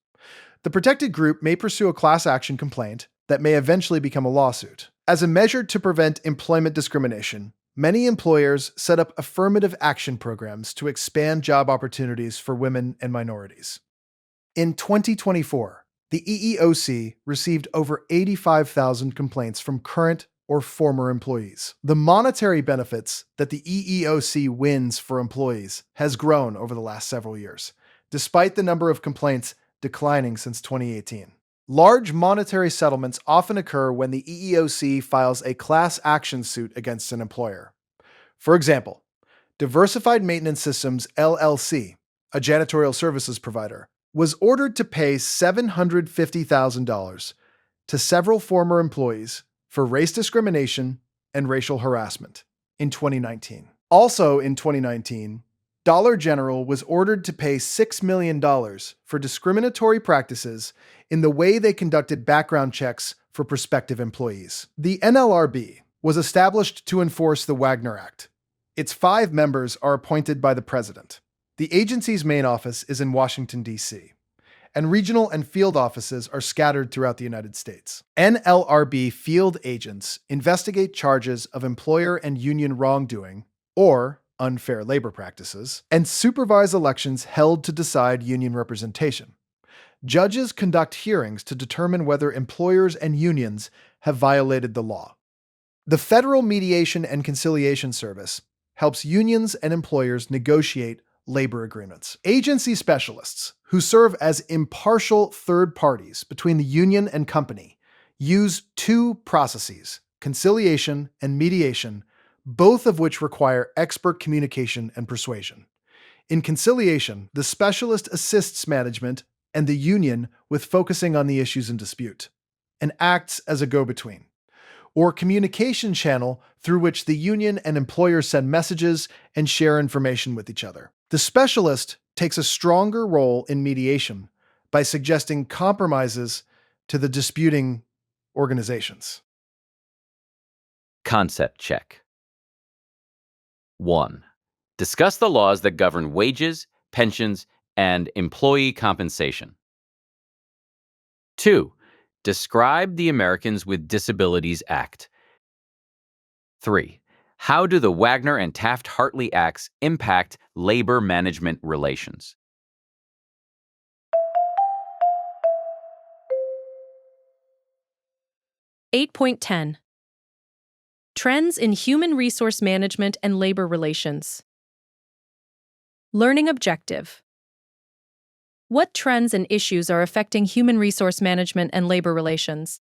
The protected group may pursue a class action complaint that may eventually become a lawsuit. As a measure to prevent employment discrimination, many employers set up affirmative action programs to expand job opportunities for women and minorities. In 2024, the EEOC received over 85,000 complaints from current or former employees. The monetary benefits that the EEOC wins for employees has grown over the last several years, despite the number of complaints declining since 2018. Large monetary settlements often occur when the EEOC files a class action suit against an employer. For example, Diversified Maintenance Systems, LLC, a janitorial services provider, was ordered to pay $750,000 to several former employees for race discrimination and racial harassment in 2019. Also in 2019, Dollar General was ordered to pay $6 million for discriminatory practices in the way they conducted background checks for prospective employees. The NLRB was established to enforce the Wagner Act. Its 5 members are appointed by the president. The agency's main office is in Washington, D.C., and regional and field offices are scattered throughout the United States. NLRB field agents investigate charges of employer and union wrongdoing or unfair labor practices and supervise elections held to decide union representation. Judges conduct hearings to determine whether employers and unions have violated the law. The Federal Mediation and Conciliation Service helps unions and employers negotiate labor agreements. Agency specialists, who serve as impartial third parties between the union and company, use 2 processes, conciliation and mediation, both of which require expert communication and persuasion. In conciliation, the specialist assists management and the union with focusing on the issues in dispute, and acts as a go-between, or communication channel through which the union and employer send messages and share information with each other. The specialist takes a stronger role in mediation by suggesting compromises to the disputing organizations. Concept check. 1. Discuss the laws that govern wages, pensions, and employee compensation. 2. Describe the Americans with Disabilities Act. 3. How do the Wagner and Taft-Hartley Acts impact labor management relations? Eight 8.10 Trends in Human Resource Management and Labor Relations. Learning objective. What trends and issues are affecting human resource management and labor relations?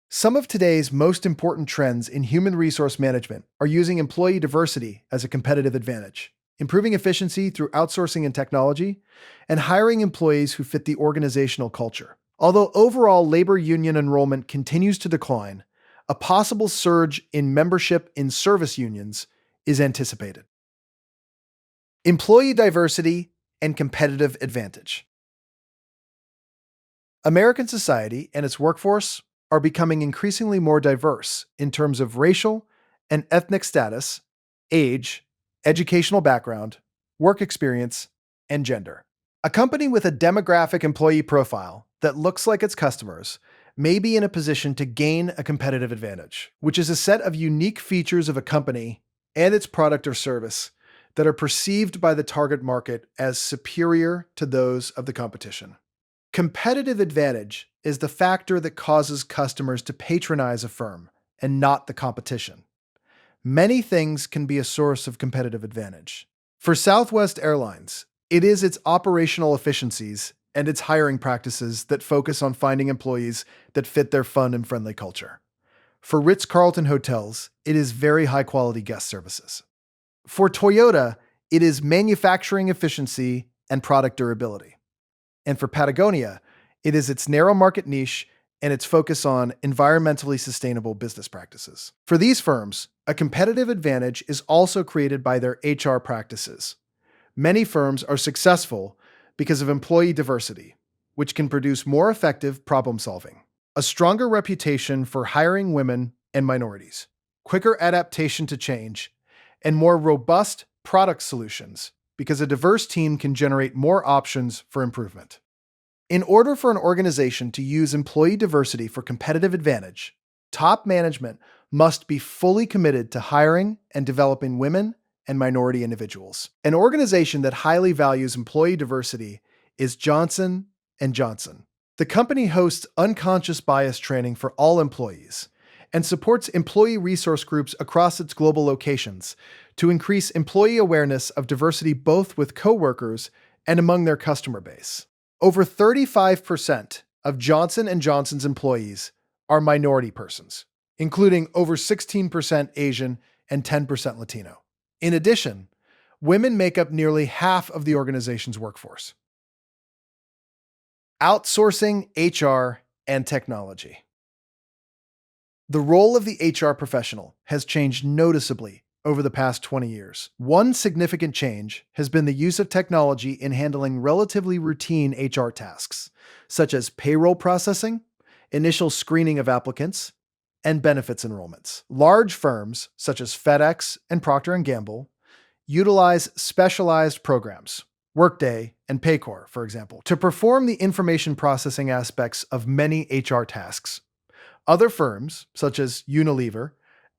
Some of today's most important trends in human resource management are using employee diversity as a competitive advantage, improving efficiency through outsourcing and technology, and hiring employees who fit the organizational culture. Although overall labor union enrollment continues to decline, a possible surge in membership in service unions is anticipated. Employee diversity and competitive advantage. American society and its workforce are becoming increasingly more diverse in terms of racial and ethnic status, age, educational background, work experience, and gender. A company with a demographic employee profile that looks like its customers may be in a position to gain a competitive advantage, which is a set of unique features of a company and its product or service that are perceived by the target market as superior to those of the competition. Competitive advantage is the factor that causes customers to patronize a firm and not the competition. Many things can be a source of competitive advantage. For Southwest Airlines, it is its operational efficiencies and its hiring practices that focus on finding employees that fit their fun and friendly culture. For Ritz-Carlton hotels, it is very high-quality guest services. For Toyota, it is manufacturing efficiency and product durability. And for Patagonia, it is its narrow market niche and its focus on environmentally sustainable business practices. For these firms, a competitive advantage is also created by their HR practices. Many firms are successful because of employee diversity, which can produce more effective problem solving, a stronger reputation for hiring women and minorities, quicker adaptation to change, and more robust product solutions because a diverse team can generate more options for improvement. In order for an organization to use employee diversity for competitive advantage, top management must be fully committed to hiring and developing women and minority individuals. An organization that highly values employee diversity is Johnson & Johnson. The company hosts unconscious bias training for all employees and supports employee resource groups across its global locations to increase employee awareness of diversity both with coworkers and among their customer base. Over 35% of Johnson & Johnson's employees are minority persons, including over 16% Asian and 10% Latino. In addition, women make up nearly half of the organization's workforce. Outsourcing HR and technology. The role of the HR professional has changed noticeably over the past 20 years. One significant change has been the use of technology in handling relatively routine HR tasks, such as payroll processing, initial screening of applicants, and benefits enrollments. Large firms, such as FedEx and Procter & Gamble, utilize specialized programs, Workday and Paycor, for example, to perform the information processing aspects of many HR tasks. Other firms, such as Unilever,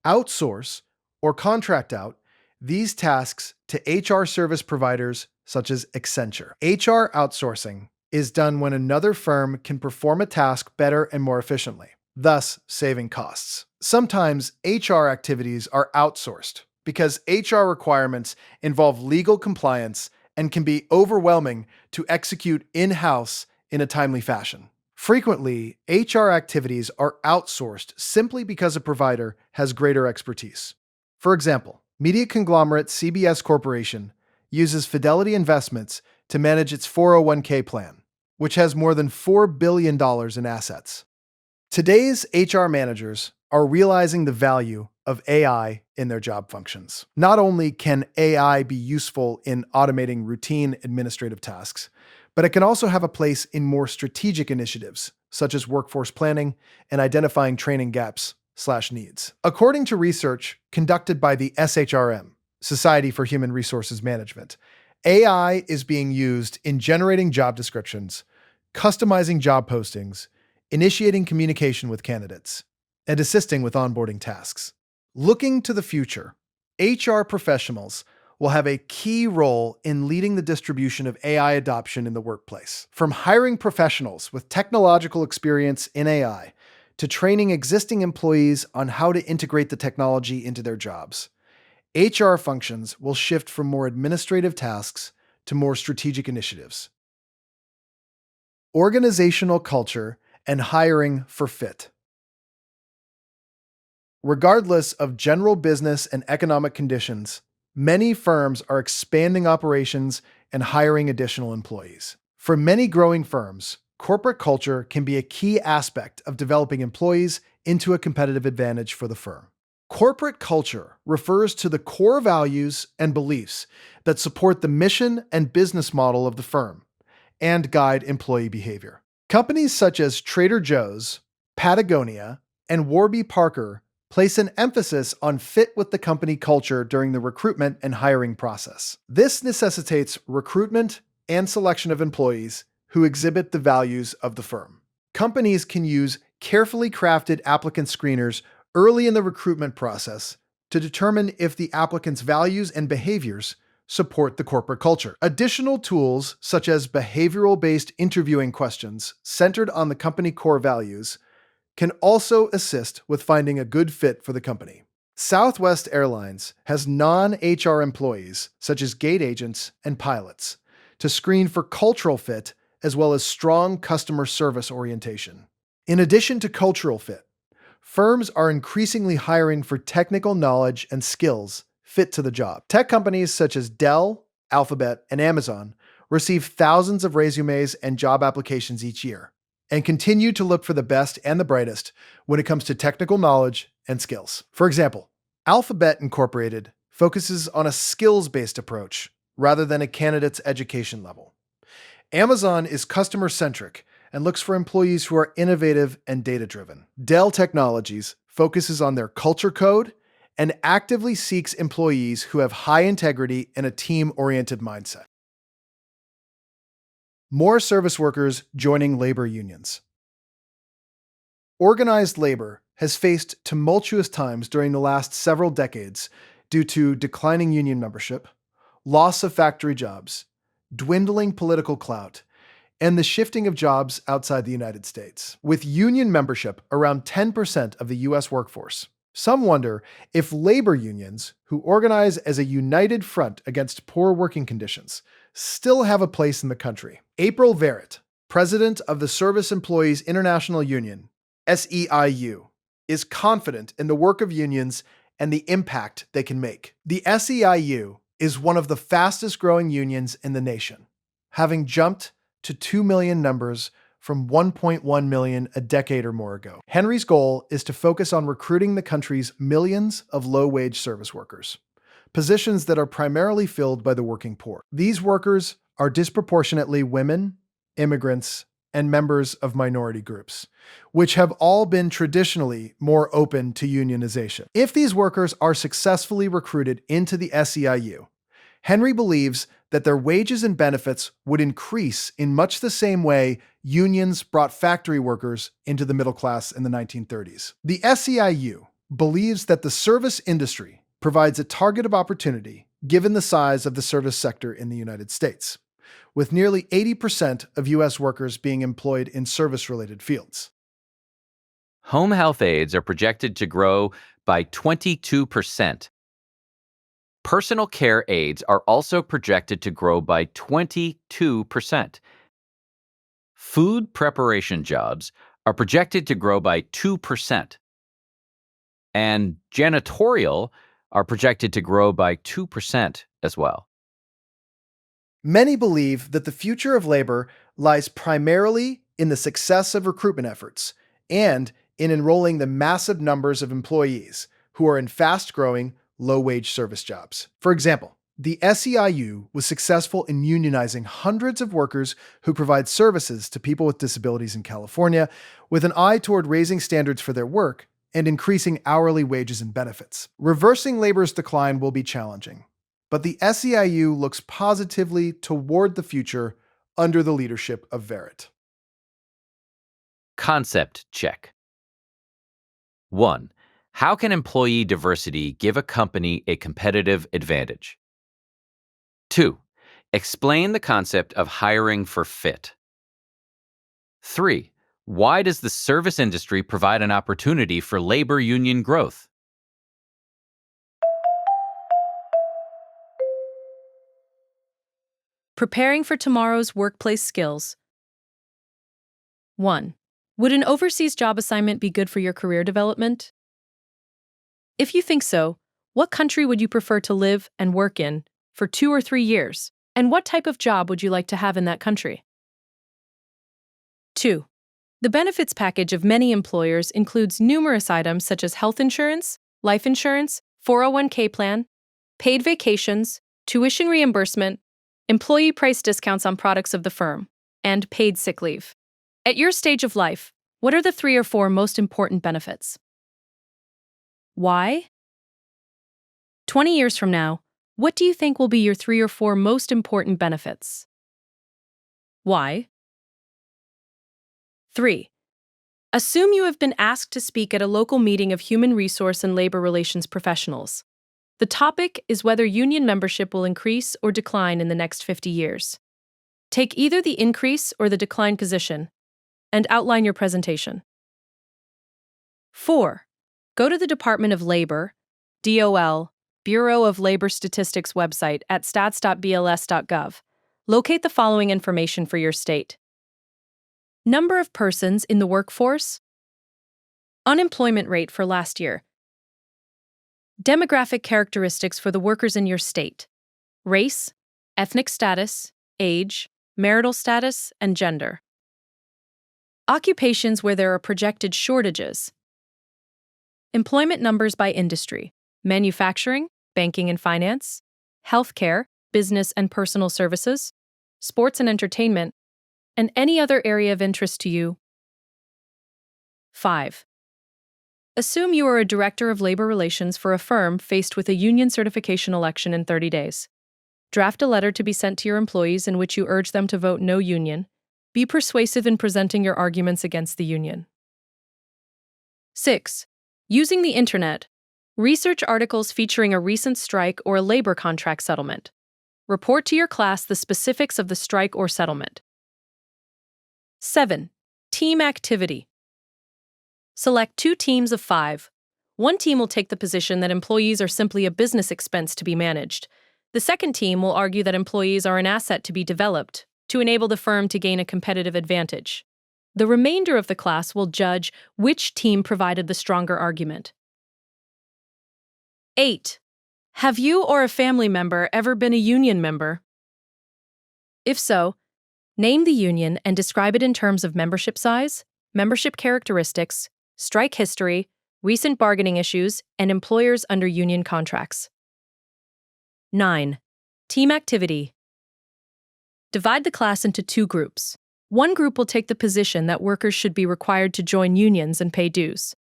outsource or contract out these tasks to HR service providers such as Accenture. HR outsourcing is done when another firm can perform a task better and more efficiently, thus saving costs. Sometimes HR activities are outsourced because HR requirements involve legal compliance and can be overwhelming to execute in-house in a timely fashion. Frequently, HR activities are outsourced simply because a provider has greater expertise. For example, media conglomerate CBS Corporation uses Fidelity Investments to manage its 401k plan, which has more than $4 billion in assets. Today's HR managers are realizing the value of AI in their job functions. Not only can AI be useful in automating routine administrative tasks, but it can also have a place in more strategic initiatives, such as workforce planning and identifying training gaps/needs. According to research conducted by the SHRM, Society for Human Resources Management, AI is being used in generating job descriptions, customizing job postings, initiating communication with candidates, and assisting with onboarding tasks. Looking to the future, HR professionals will have a key role in leading the distribution of AI adoption in the workplace. From hiring professionals with technological experience in AI to training existing employees on how to integrate the technology into their jobs, HR functions will shift from more administrative tasks to more strategic initiatives. Organizational culture and hiring for fit. Regardless of general business and economic conditions, many firms are expanding operations and hiring additional employees. For many growing firms, corporate culture can be a key aspect of developing employees into a competitive advantage for the firm. Corporate culture refers to the core values and beliefs that support the mission and business model of the firm and guide employee behavior. Companies such as Trader Joe's, Patagonia, and Warby Parker place an emphasis on fit with the company culture during the recruitment and hiring process. This necessitates recruitment and selection of employees who exhibit the values of the firm. Companies can use carefully crafted applicant screeners early in the recruitment process to determine if the applicant's values and behaviors support the corporate culture. Additional tools, such as behavioral-based interviewing questions centered on the company core values, can also assist with finding a good fit for the company. Southwest Airlines has non-HR employees, such as gate agents and pilots, to screen for cultural fit as well as strong customer service orientation. In addition to cultural fit, firms are increasingly hiring for technical knowledge and skills fit to the job. Tech companies such as Dell, Alphabet, and Amazon receive thousands of resumes and job applications each year, and continue to look for the best and the brightest when it comes to technical knowledge and skills. For example, Alphabet Incorporated focuses on a skills-based approach rather than a candidate's education level. Amazon is customer-centric and looks for employees who are innovative and data-driven. Dell Technologies focuses on their culture code and actively seeks employees who have high integrity and a team-oriented mindset. More service workers joining labor unions. Organized labor has faced tumultuous times during the last several decades due to declining union membership, loss of factory jobs, dwindling political clout, and the shifting of jobs outside the United States. With union membership around 10% of the U.S. workforce, some wonder if labor unions, who organize as a united front against poor working conditions, still have a place in the country. April Verrett, president of the Service Employees International Union, SEIU, is confident in the work of unions and the impact they can make. The SEIU is one of the fastest growing unions in the nation, having jumped to 2 million members from 1.1 million a decade or more ago. Henry's goal is to focus on recruiting the country's millions of low-wage service workers, positions that are primarily filled by the working poor. These workers are disproportionately women, immigrants, and members of minority groups, which have all been traditionally more open to unionization. If these workers are successfully recruited into the SEIU, Henry believes that their wages and benefits would increase in much the same way unions brought factory workers into the middle class in the 1930s. The SEIU believes that the service industry provides a target of opportunity given the size of the service sector in the United States, with nearly 80% of U.S. workers being employed in service-related fields. Home health aides are projected to grow by 22%. Personal care aides are also projected to grow by 22%. Food preparation jobs are projected to grow by 2%. And janitorial are projected to grow by 2% as well. Many believe that the future of labor lies primarily in the success of recruitment efforts and in enrolling the massive numbers of employees who are in fast-growing, low-wage service jobs. For example, the SEIU was successful in unionizing hundreds of workers who provide services to people with disabilities in California, with an eye toward raising standards for their work and increasing hourly wages and benefits. Reversing labor's decline will be challenging, but the SEIU looks positively toward the future under the leadership of Verrett. Concept check. 1. How can employee diversity give a company a competitive advantage? 2. Explain the concept of hiring for fit. 3. Why does the service industry provide an opportunity for labor union growth? Preparing for tomorrow's workplace skills. 1. Would an overseas job assignment be good for your career development? If you think so, what country would you prefer to live and work in for 2 or 3 years? And what type of job would you like to have in that country? 2. The benefits package of many employers includes numerous items such as health insurance, life insurance, 401k plan, paid vacations, tuition reimbursement, employee price discounts on products of the firm, and paid sick leave. At your stage of life, what are the 3 or 4 most important benefits? Why? 20 years from now, what do you think will be your 3 or 4 most important benefits? Why? 3. Assume you have been asked to speak at a local meeting of human resource and labor relations professionals. The topic is whether union membership will increase or decline in the next 50 years. Take either the increase or the decline position and outline your presentation. 4. Go to the Department of Labor, DOL, Bureau of Labor Statistics website at stats.bls.gov. Locate the following information for your state. Number of persons in the workforce. Unemployment rate for last year. Demographic characteristics for the workers in your state. Race, ethnic status, age, marital status, and gender. Occupations where there are projected shortages. Employment numbers by industry. Manufacturing, banking and finance, healthcare, business and personal services, sports and entertainment, and any other area of interest to you. 5. Assume you are a director of labor relations for a firm faced with a union certification election in 30 days. Draft a letter to be sent to your employees in which you urge them to vote no union. Be persuasive in presenting your arguments against the union. 6. Using the internet. Research articles featuring a recent strike or a labor contract settlement. Report to your class the specifics of the strike or settlement. 7. Team activity. Select 2 teams of 5. One team will take the position that employees are simply a business expense to be managed. The second team will argue that employees are an asset to be developed, to enable the firm to gain a competitive advantage. The remainder of the class will judge which team provided the stronger argument. 8. Have you or a family member ever been a union member? If so, name the union and describe it in terms of membership size, membership characteristics, strike history, recent bargaining issues, and employers under union contracts. 9. Team activity. Divide the class into 2 groups. One group will take the position that workers should be required to join unions and pay dues.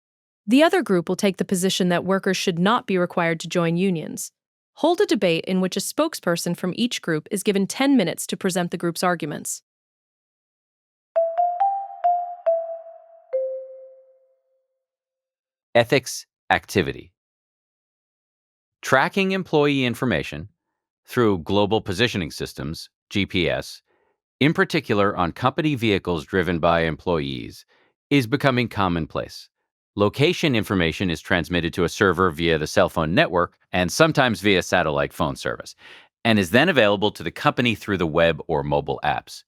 The other group will take the position that workers should not be required to join unions. Hold a debate in which a spokesperson from each group is given 10 minutes to present the group's arguments. Ethics activity. Tracking employee information through global positioning systems, GPS, in particular on company vehicles driven by employees, is becoming commonplace. Location information is transmitted to a server via the cell phone network and sometimes via satellite phone service, and is then available to the company through the web or mobile apps.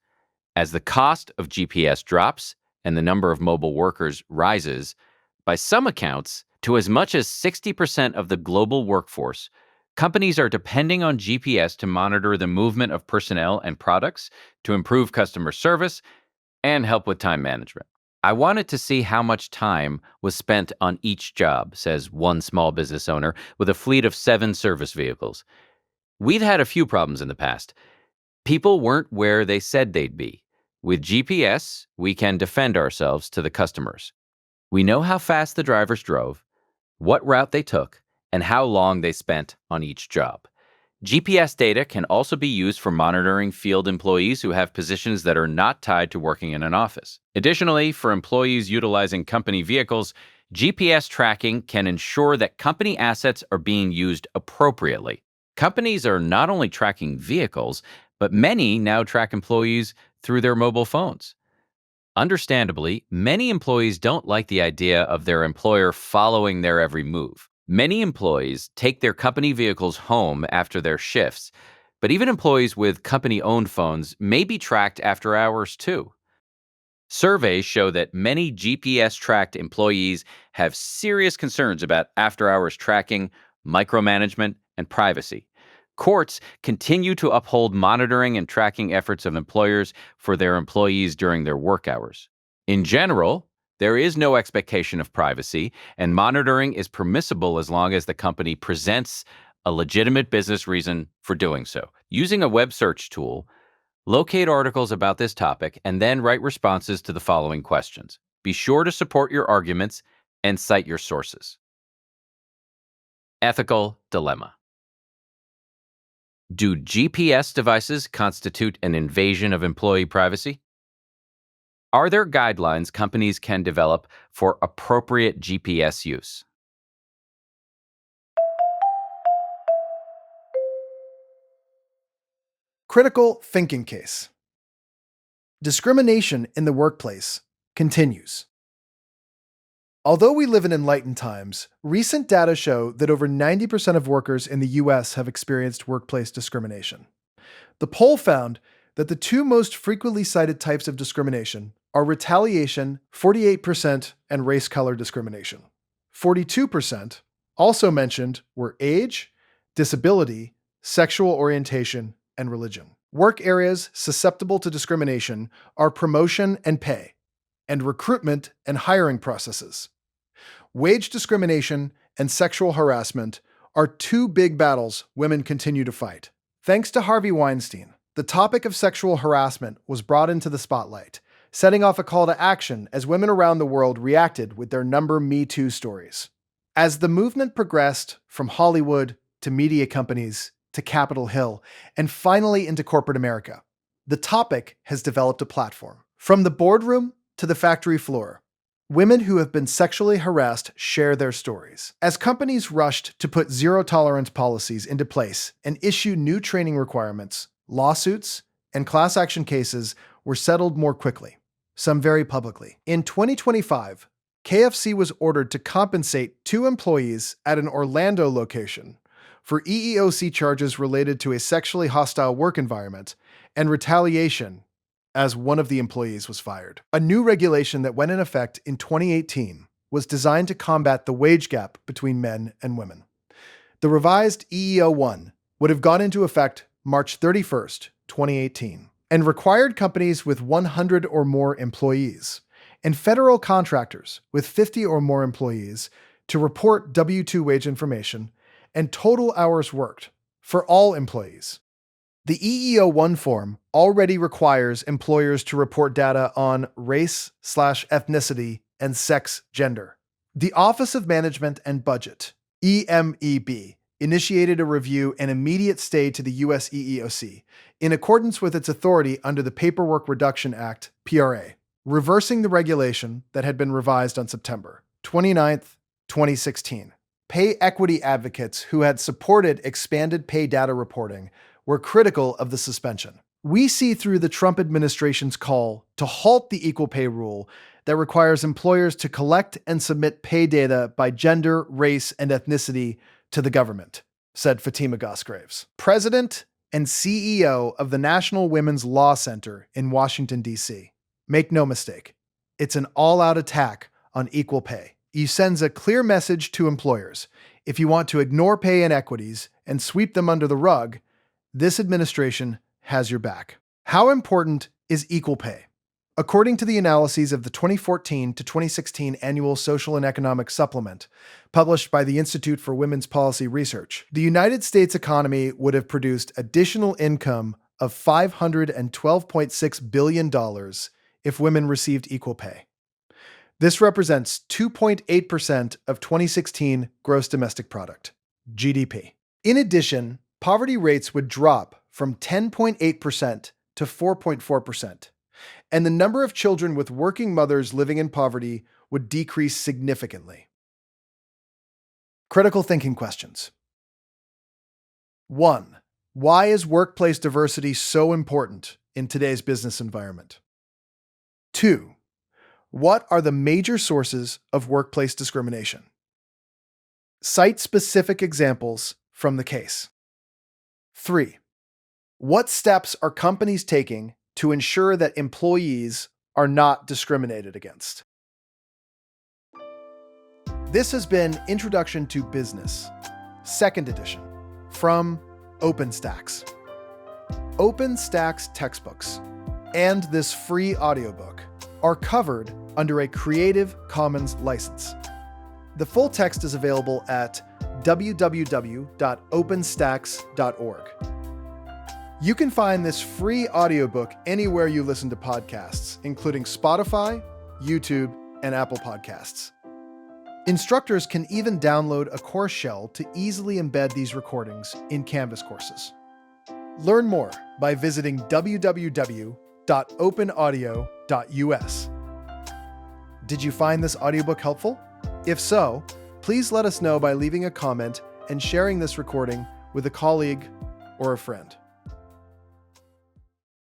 As the cost of GPS drops and the number of mobile workers rises, by some accounts, to as much as 60% of the global workforce, companies are depending on GPS to monitor the movement of personnel and products, to improve customer service, and help with time management. I wanted to see how much time was spent on each job, says one small business owner with a fleet of 7 service vehicles. We've had a few problems in the past. People weren't where they said they'd be. With GPS, we can defend ourselves to the customers. We know how fast the drivers drove, what route they took, and how long they spent on each job. GPS data can also be used for monitoring field employees who have positions that are not tied to working in an office. Additionally, for employees utilizing company vehicles, GPS tracking can ensure that company assets are being used appropriately. Companies are not only tracking vehicles, but many now track employees through their mobile phones. Understandably, many employees don't like the idea of their employer following their every move. Many employees take their company vehicles home after their shifts, but even employees with company-owned phones may be tracked after hours too. Surveys show that many GPS-tracked employees have serious concerns about after-hours tracking, micromanagement, and privacy. Courts continue to uphold monitoring and tracking efforts of employers for their employees during their work hours. In general, there is no expectation of privacy, and monitoring is permissible as long as the company presents a legitimate business reason for doing so. Using a web search tool, locate articles about this topic and then write responses to the following questions. Be sure to support your arguments and cite your sources. Ethical dilemma. Do GPS devices constitute an invasion of employee privacy? Are there guidelines companies can develop for appropriate GPS use? Critical thinking case. Discrimination in the workplace continues. Although we live in enlightened times, recent data show that over 90% of workers in the US have experienced workplace discrimination. The poll found that the 2 most frequently cited types of discrimination are retaliation, 48%, and race color discrimination. 42% also mentioned were age, disability, sexual orientation, and religion. Work areas susceptible to discrimination are promotion and pay, and recruitment and hiring processes. Wage discrimination and sexual harassment are 2 big battles women continue to fight. Thanks to Harvey Weinstein, the topic of sexual harassment was brought into the spotlight, setting off a call to action as women around the world reacted with their number Me Too stories. As the movement progressed from Hollywood to media companies to Capitol Hill and finally into corporate America, the topic has developed a platform. From the boardroom to the factory floor, women who have been sexually harassed share their stories. As companies rushed to put zero-tolerance policies into place and issue new training requirements, lawsuits and class action cases were settled more quickly, some very publicly. In 2025, KFC was ordered to compensate 2 employees at an Orlando location for EEOC charges related to a sexually hostile work environment and retaliation as one of the employees was fired. A new regulation that went in effect in 2018 was designed to combat the wage gap between men and women. The revised EEO-1 would have gone into effect March 31st, 2018, and required companies with 100 or more employees and federal contractors with 50 or more employees to report W-2 wage information and total hours worked for all employees. The EEO-1 form already requires employers to report data on race/ethnicity and sex gender. The Office of Management and Budget, EMEB, initiated a review and immediate stay to the US EEOC in accordance with its authority under the Paperwork Reduction Act, PRA, reversing the regulation that had been revised on September 29, 2016. Pay equity advocates who had supported expanded pay data reporting were critical of the suspension. We see through the Trump administration's call to halt the equal pay rule that requires employers to collect and submit pay data by gender, race, and ethnicity to the government, said Fatima Gosgraves, president and CEO of the National Women's Law Center in Washington, D.C. Make no mistake, it's an all-out attack on equal pay. It sends a clear message to employers. If you want to ignore pay inequities and sweep them under the rug, this administration has your back. How important is equal pay? According to the analyses of the 2014 to 2016 Annual Social and Economic Supplement, published by the Institute for Women's Policy Research, the United States economy would have produced additional income of $512.6 billion if women received equal pay. This represents 2.8% of 2016 gross domestic product, GDP. In addition, poverty rates would drop from 10.8% to 4.4%, and the number of children with working mothers living in poverty would decrease significantly. Critical thinking questions. 1. Why is workplace diversity so important in today's business environment? 2. What are the major sources of workplace discrimination? Cite specific examples from the case. 3. What steps are companies taking to ensure that employees are not discriminated against? This has been Introduction to Business, 2nd edition, from OpenStax. OpenStax textbooks and this free audiobook are covered under a Creative Commons license. The full text is available at www.openstax.org. You can find this free audiobook anywhere you listen to podcasts, including Spotify, YouTube, and Apple Podcasts. Instructors can even download a course shell to easily embed these recordings in Canvas courses. Learn more by visiting www.openaudio.us. Did you find this audiobook helpful? If so, please let us know by leaving a comment and sharing this recording with a colleague or a friend.